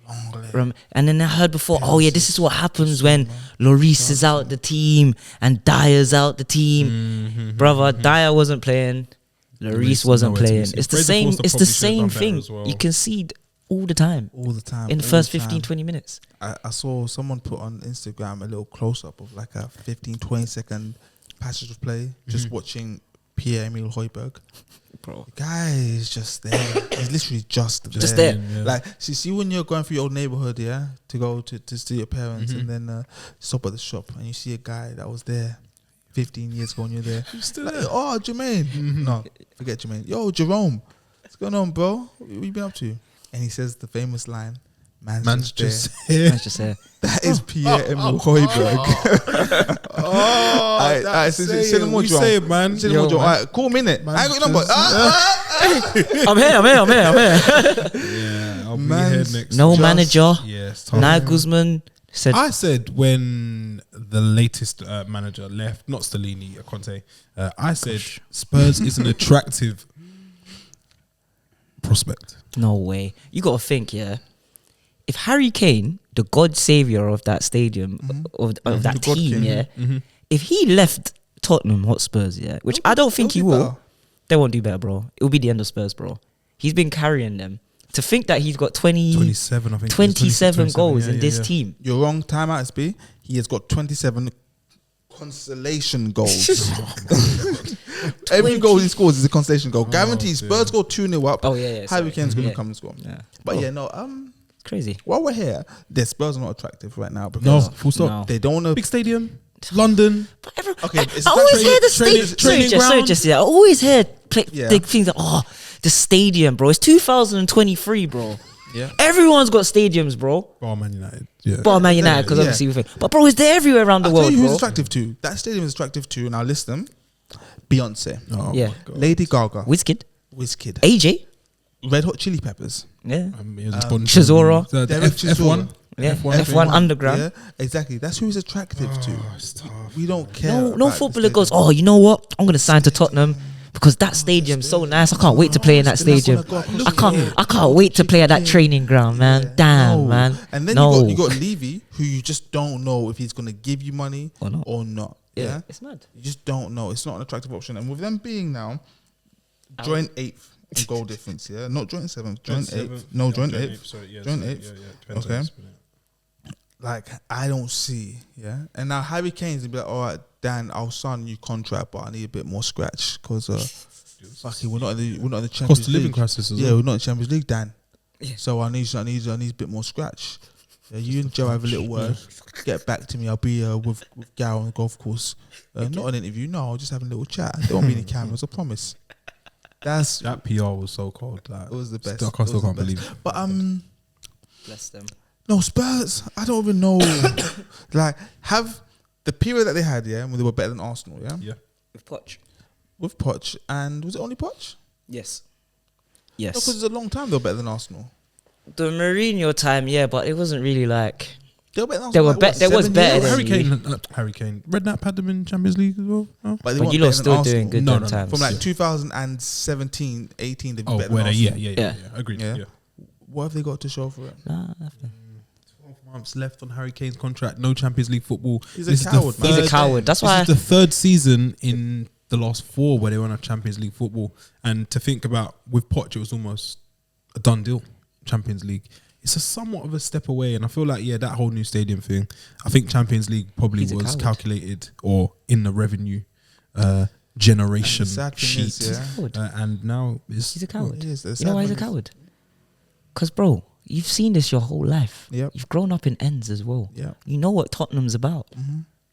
Longley. And then I heard before, oh yeah, this is what happens when Lloris is out the team and Dyer's out the team. Brother, Dyer wasn't playing. Lloris Lloris wasn't nowhere to be playing. seen. It's the Fraser same. Forster It's the probably should have same done better thing. as well. You concede all the time all the time in the all first the 15, time. 20 minutes. I saw someone put on Instagram a little close up of like a 15-20 second passage of play, just watching Pierre-Emile Højbjerg. Bro. The guy is just there. He's literally just there. Yeah. Like, see when you're going through your old neighborhood, yeah, to go to see your parents, and then stop at the shop, and you see a guy that was there 15 years ago, and you're there. still Like, there. oh, Jermaine. No, forget Jermaine. Yo, Jerome. What's going on, bro? What you been up to? And he says the famous line, man's just there. That's just That is Pierre-Emile Højbjerg. Oh, Say no more, you John. say it, man. Say no more, John. All right, call me in it. I ain't got your number. I'm here. Yeah, I'll be here Man's next. No Just- manager. Yes, tough. Nagelsmann said, I said when the latest manager left, not Stellini, Conte, I said Spurs is an attractive prospect. no way. You got to think, yeah. If Harry Kane, the God savior of that stadium, of that The God team, King. yeah, if he left Tottenham Hotspurs, yeah, which I don't think he They'll do will, better. they won't do better, bro. It will be the end of Spurs, bro. He's been carrying them. To think that he's got 27, I think. 27 goals Yeah, in this yeah. team. You're wrong. Time out, SB. He has got 27 consolation goals. Every goal he scores is a consolation goal. Guaranteed. Spurs go 2-0 up. Oh yeah. Harry Kane's going to come and score. Yeah. But Crazy. while we're here, the Spurs are not attractive right now No, because full stop. No. they don't want to. Big stadium, London. Okay, it's I always hear the training stadium. Sorry, ground. Jesse. I always hear Yeah. big things like, the stadium, bro. It's 2023, bro. Yeah. Everyone's got stadiums, bro. Bar Man United. Yeah. Bar Man United, because Yeah. obviously we think. But bro, it's there everywhere around the I'll tell world, you who's bro. attractive too. That stadium is attractive too. Now listen, Beyonce, Oh Yeah. my God. Lady Gaga, Wizkid, Wizkid, AJ, Red Hot Chili Peppers, yeah, It was Bon Jovi. Chizora. The Derek F1. yeah. F1. F1 Underground. Yeah, exactly. That's who he's attractive to. It's tough. We don't care. No about the footballer stadium. goes, oh, you know what? I'm gonna sign to Tottenham because that stadium's so nice. I can't wait to play in that stadium. I can't wait to play at that training ground, man. Damn, No. man. And then No. you got Levy, who you just don't know if he's gonna give you money Or not. Yeah, It's mad. you just don't know. It's not an attractive option. And with them being now joint 8th in goal difference, yeah, not joint 7th, joint 8th. No, joint 8th. Joint 8th. Okay. Like I don't see, yeah. And now Harry Kane's be like, all right, Dan, I'll sign a new contract, but I need a bit more scratch because fucking we're not in the Champions Cost of living League. crisis as Yeah, well. we're not in Champions League, Dan. Yeah. So I need a bit more scratch. Yeah, you and Joe have a little word. Get back to me. I'll be with Gal on the golf course. Not an interview. No, I'll just have a little chat. Don't want me in the cameras. I promise. That PR was so cold. Like, It was the best. I It was still the can't best. believe it. But Bless them. no, Spurs. I don't even know. Like have the period that they had, yeah, when they were better than Arsenal, yeah, Yeah. With Poch. with Poch, and was it only Poch? Yes. No, Yes. because it's a long time they were better than Arsenal. The Mourinho time, yeah, but it wasn't really like. They were better than They Arsenal. were like, be- what, there was 7 better years? than- Harry Kane. Redknapp had them in Champions League as well. No? But they But weren't you better lot than still Arsenal. doing good No, them no, no. times. From like Yeah. 2017, 18, they've been Oh, better where than they? Arsenal. Yeah. Agreed. Yeah. Yeah. What have they got to show for it? Nah, nothing. 12 months left on Harry Kane's contract. No Champions League football. He's a This is the coward, man. He's a third- coward. That's This why. is the third season in the last 4 where they won a Champions League football. And to think about with Poch, it was almost a done deal. Champions League. It's a somewhat of a step away, and I feel like that whole new stadium thing. I think Champions League probably He's a was coward. calculated or in the revenue generation And the sad thing sheet, is, yeah, Coward. and now it's He's a coward. He is, the You know sad why he's a thing is- coward? Because, bro, you've seen this your whole life. Yep. You've grown up in ends as well. Yep. You know what Tottenham's about.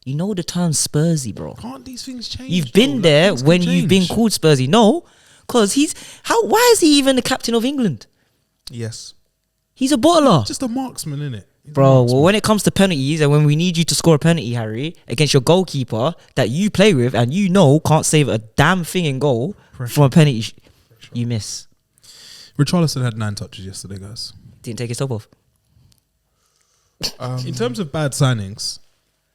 You know the term Spursy, bro. Can't these things change? You've bro? been Like, there things can when you've been change. called Spursy. No, because why is he even the captain of England? Yes. He's a bottler. Just a marksman, innit? He's a Bro, marksman. well, when it comes to penalties and when we need you to score a penalty, Harry, against your goalkeeper that you play with and you know can't save a damn thing in goal from a penalty, you miss. Richarlison had 9 touches yesterday, guys. Didn't take his top off. In terms of bad signings,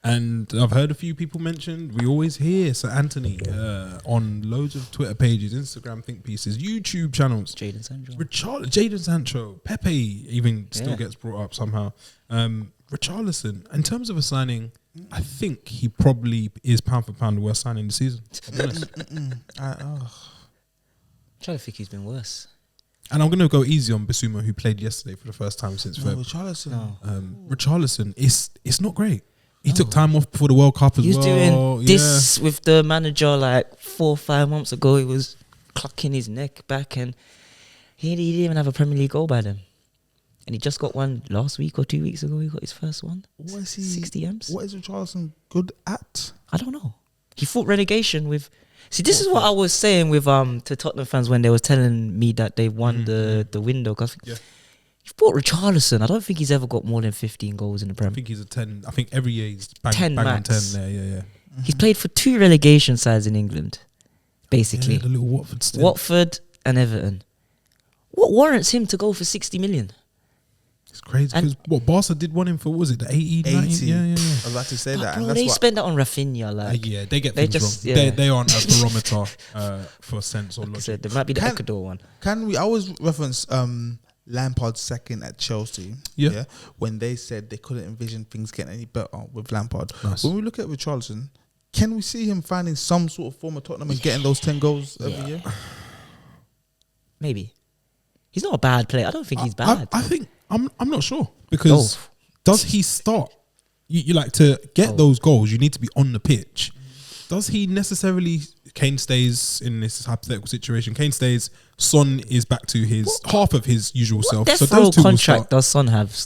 and I've heard a few people mention, we always hear Sir Anthony on loads of Twitter pages, Instagram think pieces, YouTube channels. Jadon Sancho. Jadon Sancho, Pepe even still Yeah. gets brought up somehow. Richarlison, in terms of a signing, I think he probably is pound for pound the worst signing this season. I'll be honest. I'm trying to think who's been worse. And I'm going to go easy on Bissouma, who played yesterday for the first time since No, Feb. Richarlison. No. Richarlison, it's not great. He took time off before the World Cup as He was well. doing this with the manager like 4 or 5 months ago. He was clucking his neck back and he didn't even have a Premier League goal by then. And he just got one last week or 2 weeks ago. He got his first one. What is he? 60 M's. What is Richarlison good at? I don't know. He fought relegation with. See, this is what I was saying with to Tottenham fans when they was telling me that they won the window. Cause Yeah. you bought Richarlison. I don't think he's ever got more than 15 goals in the I Premier. think he's a 10. I think every year he's 10 bang on max. 10 there. Yeah. He's played for 2 relegation sides in England, basically. Yeah, the little Watford stint. Watford and Everton. What warrants him to go for 60 million? It's crazy And- because what Barca did want him for, what was it the 80, 90? 80. Yeah. I was about to say But that. bro, And that's they what spent that on Rafinha. Like, Yeah, they get They things just- wrong. yeah. They aren't a barometer for sense or like I logic. said, there might be the Can- Ecuador one. Can we? I always reference Lampard's second at Chelsea. Yeah. When they said they couldn't envision things getting any better with Lampard. Nice. When we look at Richarlison, can we see him finding some sort of form of Tottenham and getting those 10 goals every year? Maybe. He's not a bad player. I don't think he's bad. I think I'm not sure because does he start you like to get those goals. You need to be on the pitch. Does he necessarily? Kane stays in this hypothetical situation. Kane stays. Son is back to his half of his usual self. What So death row those two will contract start. does Son have?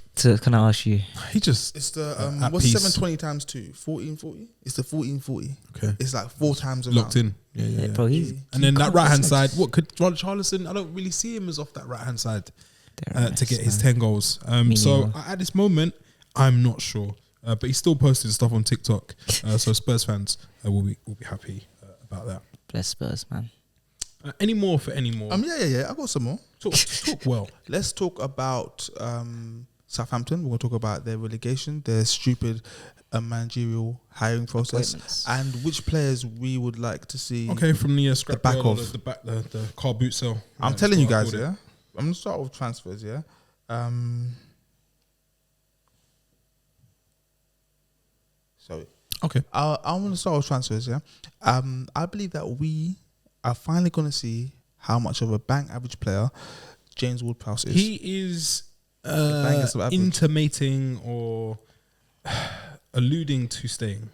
Can I ask you? He just It's the at what's peace. 720 times 2? 1440. It's the 1440. Okay. It's like 4 times around. locked in. Yeah. Bro, he's And then that can't- right hand it's like- side. What could Charlison? I don't really see him as off that right hand side They're a to get mess, his man. 10 goals. Me So neither. at this moment, I'm not sure. But he's still posting stuff on TikTok. So Spurs fans will be happy about that. Bless Spurs, man. Any more for any more? Yeah. I got some more. Talk well. Let's talk about Southampton. We're going to talk about their relegation, their stupid managerial hiring process, Appointments. and which players we would like to see. Okay, from the scrap back yard or of. the car boot sale. I'm Yeah, telling you that's guys, what I yeah. I'm going to start with transfers, yeah. Sorry. Okay. I want to start with transfers, yeah. I believe that we are finally going to see how much of a bank average player James Ward-Prowse is. He is bangers of average. intimating or alluding to staying.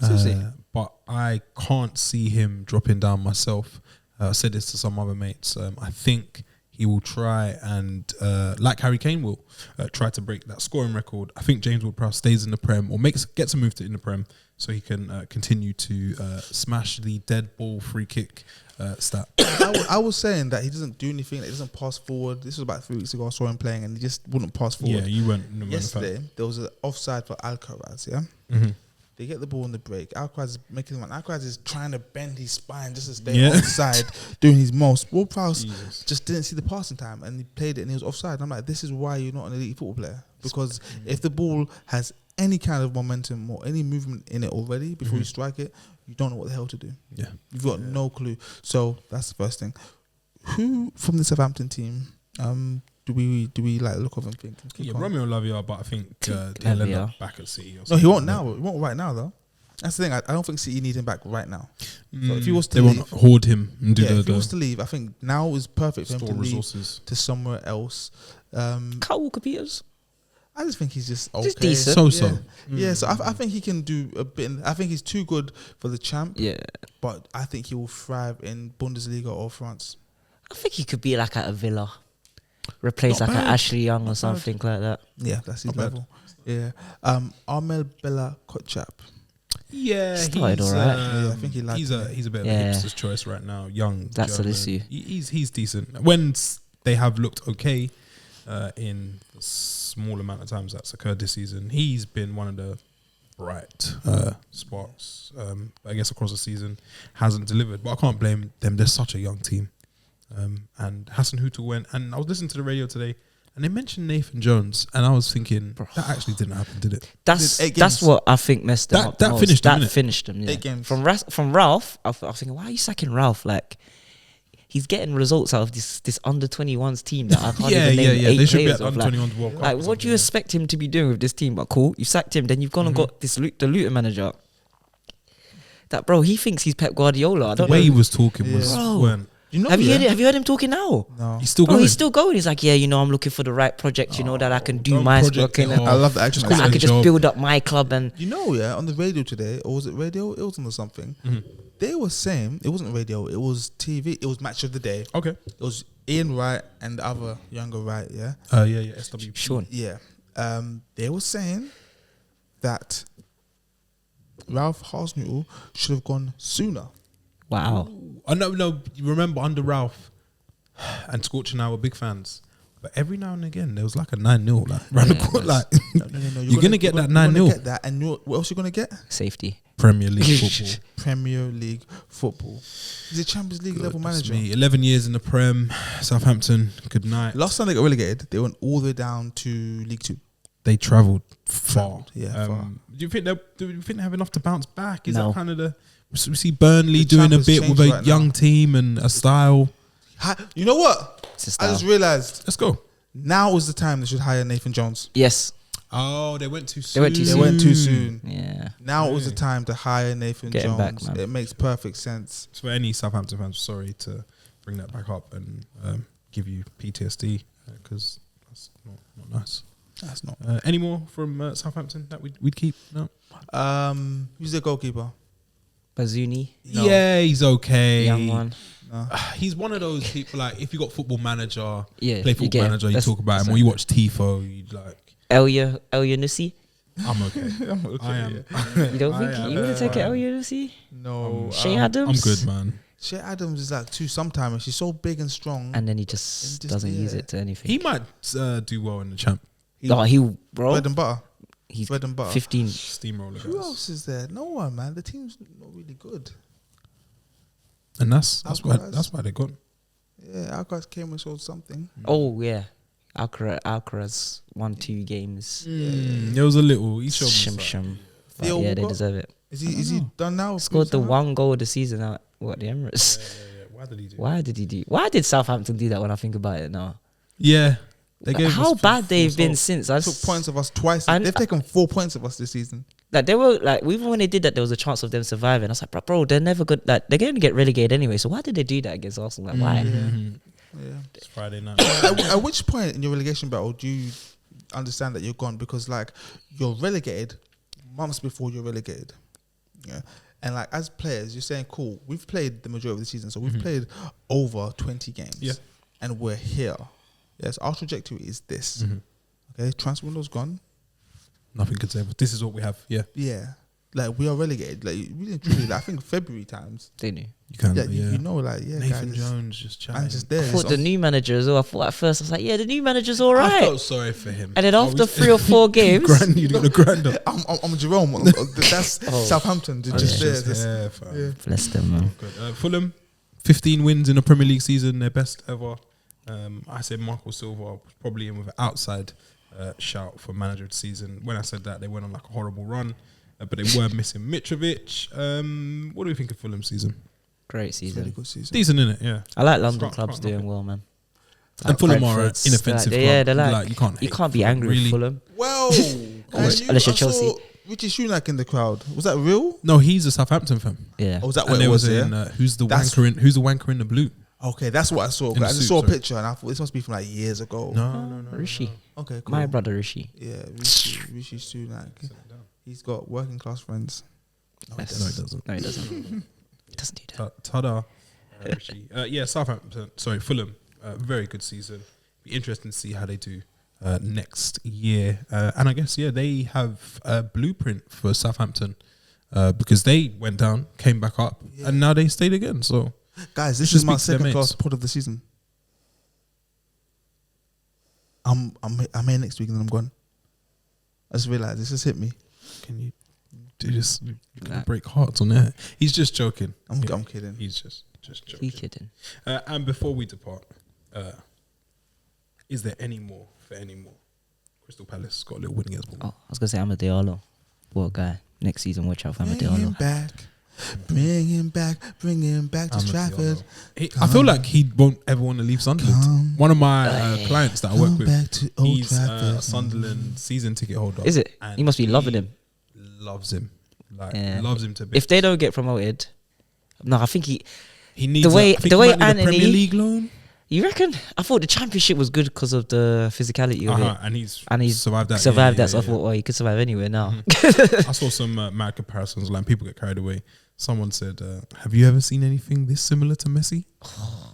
Seriously? But I can't see him dropping down myself. I said this to some other mates. I think he will try and, like Harry Kane will, try to break that scoring record. I think James Ward-Prowse stays in the Prem or gets a move to in the Prem so he can continue to smash the dead ball free kick stat. I was saying that he doesn't do anything, that he doesn't pass forward. This was about 3 weeks ago. I saw him playing and he just wouldn't pass forward. Yeah, you went. Yesterday, there was an offside for Alcaraz, yeah? Mm-hmm. They get the ball in the break. Alcaraz is making one. Alcaraz is trying to bend his spine just to stay Yeah. offside, doing his most. Ward-Prowse Jesus. just didn't see the passing time and he played it and he was offside. And I'm like, this is why you're not an elite football player. Because if the ball has any kind of momentum or any movement in it already before you strike it, you don't know what the hell to do. Yeah. You've got no clue. So that's the first thing. Who from the Southampton team do we like look of and think? can kick Yeah, on? Romeo Lavia, but I think he'll end Lavia. up back at City. Or No, something. he won't now. He won't right now though. That's the thing. I don't think City need him back right now. So if he was to they leave, won't hoard him and do if he was the to leave, I think now is perfect for him store to leave resources. to somewhere else. Kyle Walker-Peters. I just think he's just okay. Just decent. So-so. Yeah, so I think he can do a bit. I think he's too good for the champ, Yeah. but I think he will thrive in Bundesliga or France. I think he could be like at a Villa. Replace Not like an bad. Ashley Young or something like that. Yeah, that's his Not bad. level. Yeah. Armel Bella Kotchap. Yeah, Started he's, alright. Yeah, I think he likes he's it. a bit of Yeah. a hipster's choice right now. Young, That's German. Salisu. He's decent. When they have looked okay in the small amount of times that's occurred this season, he's been one of the bright sparks. I guess across the season hasn't delivered, but I can't blame them. They're such a young team. And Hassan Hutel went, and I was listening to the radio today, and they mentioned Nathan Jones, and I was thinking that actually didn't happen, did it? That's Did 8 that's games. what I think messed them That- up. the that most. finished them, That innit? finished them. Yeah. 8 games. From Ralph, I was thinking, why are you sacking Ralph? Like, he's getting results out of this under 21s team that I can't even name 8 They should be players at of. under Like, 21 World Cup. like or what do you something. expect him to be doing with this team? But cool, you sacked him, then you've gone and got this the Luton manager. That bro, he thinks he's Pep Guardiola. I The don't way know. he was talking was Bro. when You know, Have you yeah? heard him talking now? No. he's still Bro, going. he's still going. He's like, yeah, I'm looking for the right project, that I can do don't my project work in. it And off. I love the action. Just call that it I a could just job. build up my club and You know, yeah, on the radio today, or was it radio? It was on something. They were saying, it wasn't radio, it was TV, it was Match of the Day. Okay. It was Ian Wright and the other younger Wright, yeah? Yeah, SWP. Sean. Yeah. They were saying that Ralph Hasenhüttl should have gone sooner. wow. Oh, no. You remember under Ralph and Scorch and I were big fans. But every now and again, there was like a 9-0. Like, round the court, like, No. You're gonna get that you're gonna 9-0. get that, and what else you're going to get? Safety. Premier League football. Premier League football. He's a Champions League level Goodness manager. me. 11 years in the Prem. Southampton, good night. Last time they got relegated, they went all the way down to League Two. They travelled far. Yeah, far. Do you think they have enough to bounce back? Is No. that kind of the... We see Burnley The doing a champ has bit with changed a right young now. team and a style. You know what? It's a I style. just realised Let's go. now is the time they should hire Nathan Jones. Yes. Oh, they went too soon. went too They soon. went too soon. Yeah. Now was the time to hire Nathan Get him Jones. back, man. It makes perfect sense. So for any Southampton fans, sorry to bring that back up and give you PTSD because that's not nice. That's not. Any more from Southampton that we'd keep? No. Who's the goalkeeper? Bazuni, No. Yeah, he's okay. young one. No. He's one of those people like if you got Football Manager, Yeah, play you Football get him. Manager, you That's- talk about him. that's Or you it. watch Tifo, you like. Elia Nussi. I'm okay. I'm okay. I am. You don't think I you wouldn't take it am. Elia Nussi? No. Shea I'm Adams. good, man. Shea Adams is like too sometime. She's so big and strong. And then he just doesn't use it to anything. He might do well in the champ. Bro. Bread and butter. He's bread and butter. 15. Steamroller Who guys. else is there? No one, man. The team's not really good. And that's why Alcaraz. they got him. Yeah, Alcaraz came and showed something. Oh yeah, Alcaraz won 2 games. There was a little. He showed me Shim something. shim. But Theo yeah, they Walcott? deserve it. Is he done now? Scored the Somehow? 1 goal of the season at the Emirates. Yeah. Why did he do? Why did Southampton do that? When I think about it now, Yeah, they Like, gave how us bad they've full been stop. since. I Took points of us twice. And- They've taken 4 points of us this season. Like they were like even when they did that, there was a chance of them surviving. I was like, bro, they're never good. Like they're going to get relegated anyway. So why did they do that against Arsenal? Like why? Mhm. Yeah. It's Friday night. At which point in your relegation battle do you understand that you're gone? Because like you're relegated months before you're relegated. Yeah. And like as players, you're saying, cool, we've played the majority of the season, so we've played over 20 games. Yeah. And we're here. Yes, our trajectory is this. Mhm. Okay, transfer window's gone. Nothing could say, but this is what we have. Yeah, Yeah. Like we are relegated. Like really and truly, like, I think February times. They knew. you can. Yeah, Yeah, you know, like Nathan guys, Jones just chatting. man, just there. I thought It's the on- new manager as well. I thought at first I was like, yeah, the new manager's all I right. felt sorry for him. And then I after was- 3 or 4 games, you look the grand up. I'm Jerome. That's Oh. Southampton. I Just was there. there, fam. Yeah. bless them, man. Good. Fulham, 15 wins in a Premier League season, their best ever. I said Marco Silva was probably in with an outside shout for manager of the season. When I said that, they went on like a horrible run, but they were missing Mitrovic. What do we think of Fulham's season? Great It's a really season. good season. Decent, innit? Yeah. I like London Can't- clubs can't doing knock it. well, man. And Fulham are an Brentford's, inoffensive like, yeah, club. they're like you can't. you hate can't be Fulham, angry really. with Fulham. Well, Unless you're I saw Chelsea. Richie Sunak in the crowd. Was that real? No, he's a Southampton fan. Yeah. Or was that And what there it was? in Yeah. who's the That's- wanker in the blue? Okay, that's what I saw. In the I just suit, saw a sorry. picture and I thought this must be from like years ago. No. Rishi. Okay, cool. My brother Rishi. Yeah, Richie Sunak. He's got working class friends. Yes. No, he doesn't. No, he doesn't. He doesn't do that. Ta-da. Yeah, Southampton. Sorry, Fulham. Very good season. Be interesting to see how they do next year. And I guess they have a blueprint for Southampton because they went down, came back up, and now they stayed again. So Guys, this Just is my speak to their second mates. class pod of the season. I'm here next week and then I'm gone. I just realised this just hit me. can you do this? You're gonna Nah. break hearts on there. He's just joking. I'm Yeah, kidding. He's just You joking. kidding? And before we depart, is there any more? Crystal Palace got a little win against Oh, Bournemouth. I was gonna say Amadeo. What guy? Next season, watch out for Bring him Amadeo. back. Bring him back to Trafford. I feel like he won't ever want to leave Sunderland. Come. One of my clients that I work Come with, back to Old he's Trafford. a Sunderland season ticket holder. Is it? And You must be loving him. Loves him. Yeah. Loves him to bits. If they don't get promoted, no, I think he he needs way- I think the he way might need a Anthony- Premier League loan. You reckon? I thought the championship was good because of the physicality of it. And he's Survived that. Yeah, So I yeah. thought, well, you could survive anywhere now. I saw some mad comparisons. Like people get carried away. Someone said, "Have you ever seen anything this similar to Messi?"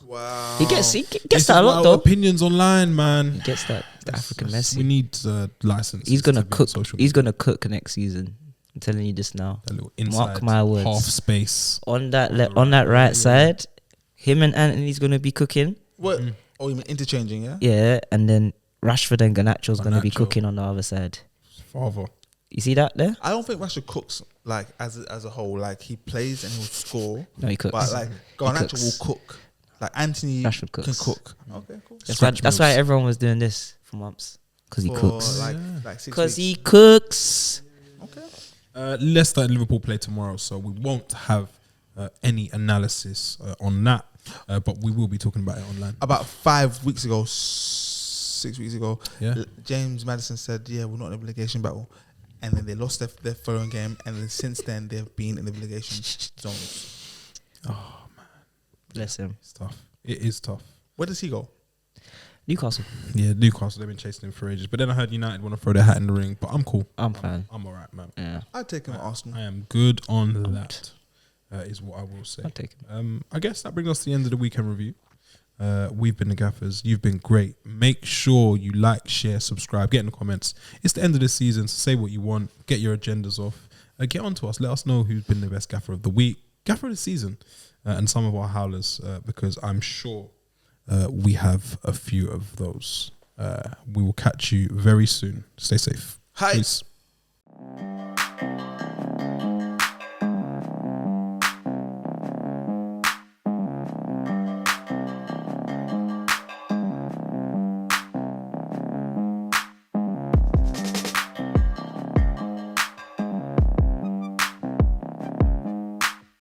Wow. He gets This that a is lot my though. Opinions online, man. He gets that the African We Messi. need license. He's gonna cook. He's gonna cook next season. I'm telling you this now. a little inside Mark my words. half space. On that on that right side, him and Anthony's gonna be cooking. What? Oh, you mean interchanging, yeah? Yeah, and then Rashford and Garnacho's gonna be Garnacho. cooking on the other side. Father. You see that there? I don't think Rashford cooks like as a whole. Like he plays and he'll score, No, he cooks. but like Garnacho cooks. will cook. Like Anthony Rashford can cooks. cook. Okay, cool. That's why everyone was doing this for months because he For cooks. like 6 Because weeks. he cooks. Okay. Leicester and Liverpool play tomorrow, so we won't have any analysis on that, but we will be talking about it online. About 5 weeks ago, 6 weeks ago, Yeah. James Maddison said, "Yeah, we're not in a relegation battle," and then they lost their following game, and then since then they've been in the relegation zones. Oh, Bless him. it's tough. It is tough. Where does he go? Newcastle. Yeah, Newcastle, they've been chasing him for ages. But then I heard United want to throw their hat in the ring. But I'm cool. I'm fine. I'm all right, man. Yeah, I'd take him at Arsenal. I am good on that, is what I will say. I'll take him. I guess that brings us to the end of the weekend review. We've been the Gaffers. You've been great. Make sure you like, share, subscribe, get in the comments. It's the end of the season, so say what you want. Get your agendas off. Get on to us. Let us know who's been the best Gaffer of the week, Gaffer of the season, and some of our howlers, because I'm sure we have a few of those. We will catch you very soon. Stay safe. Hi. Peace.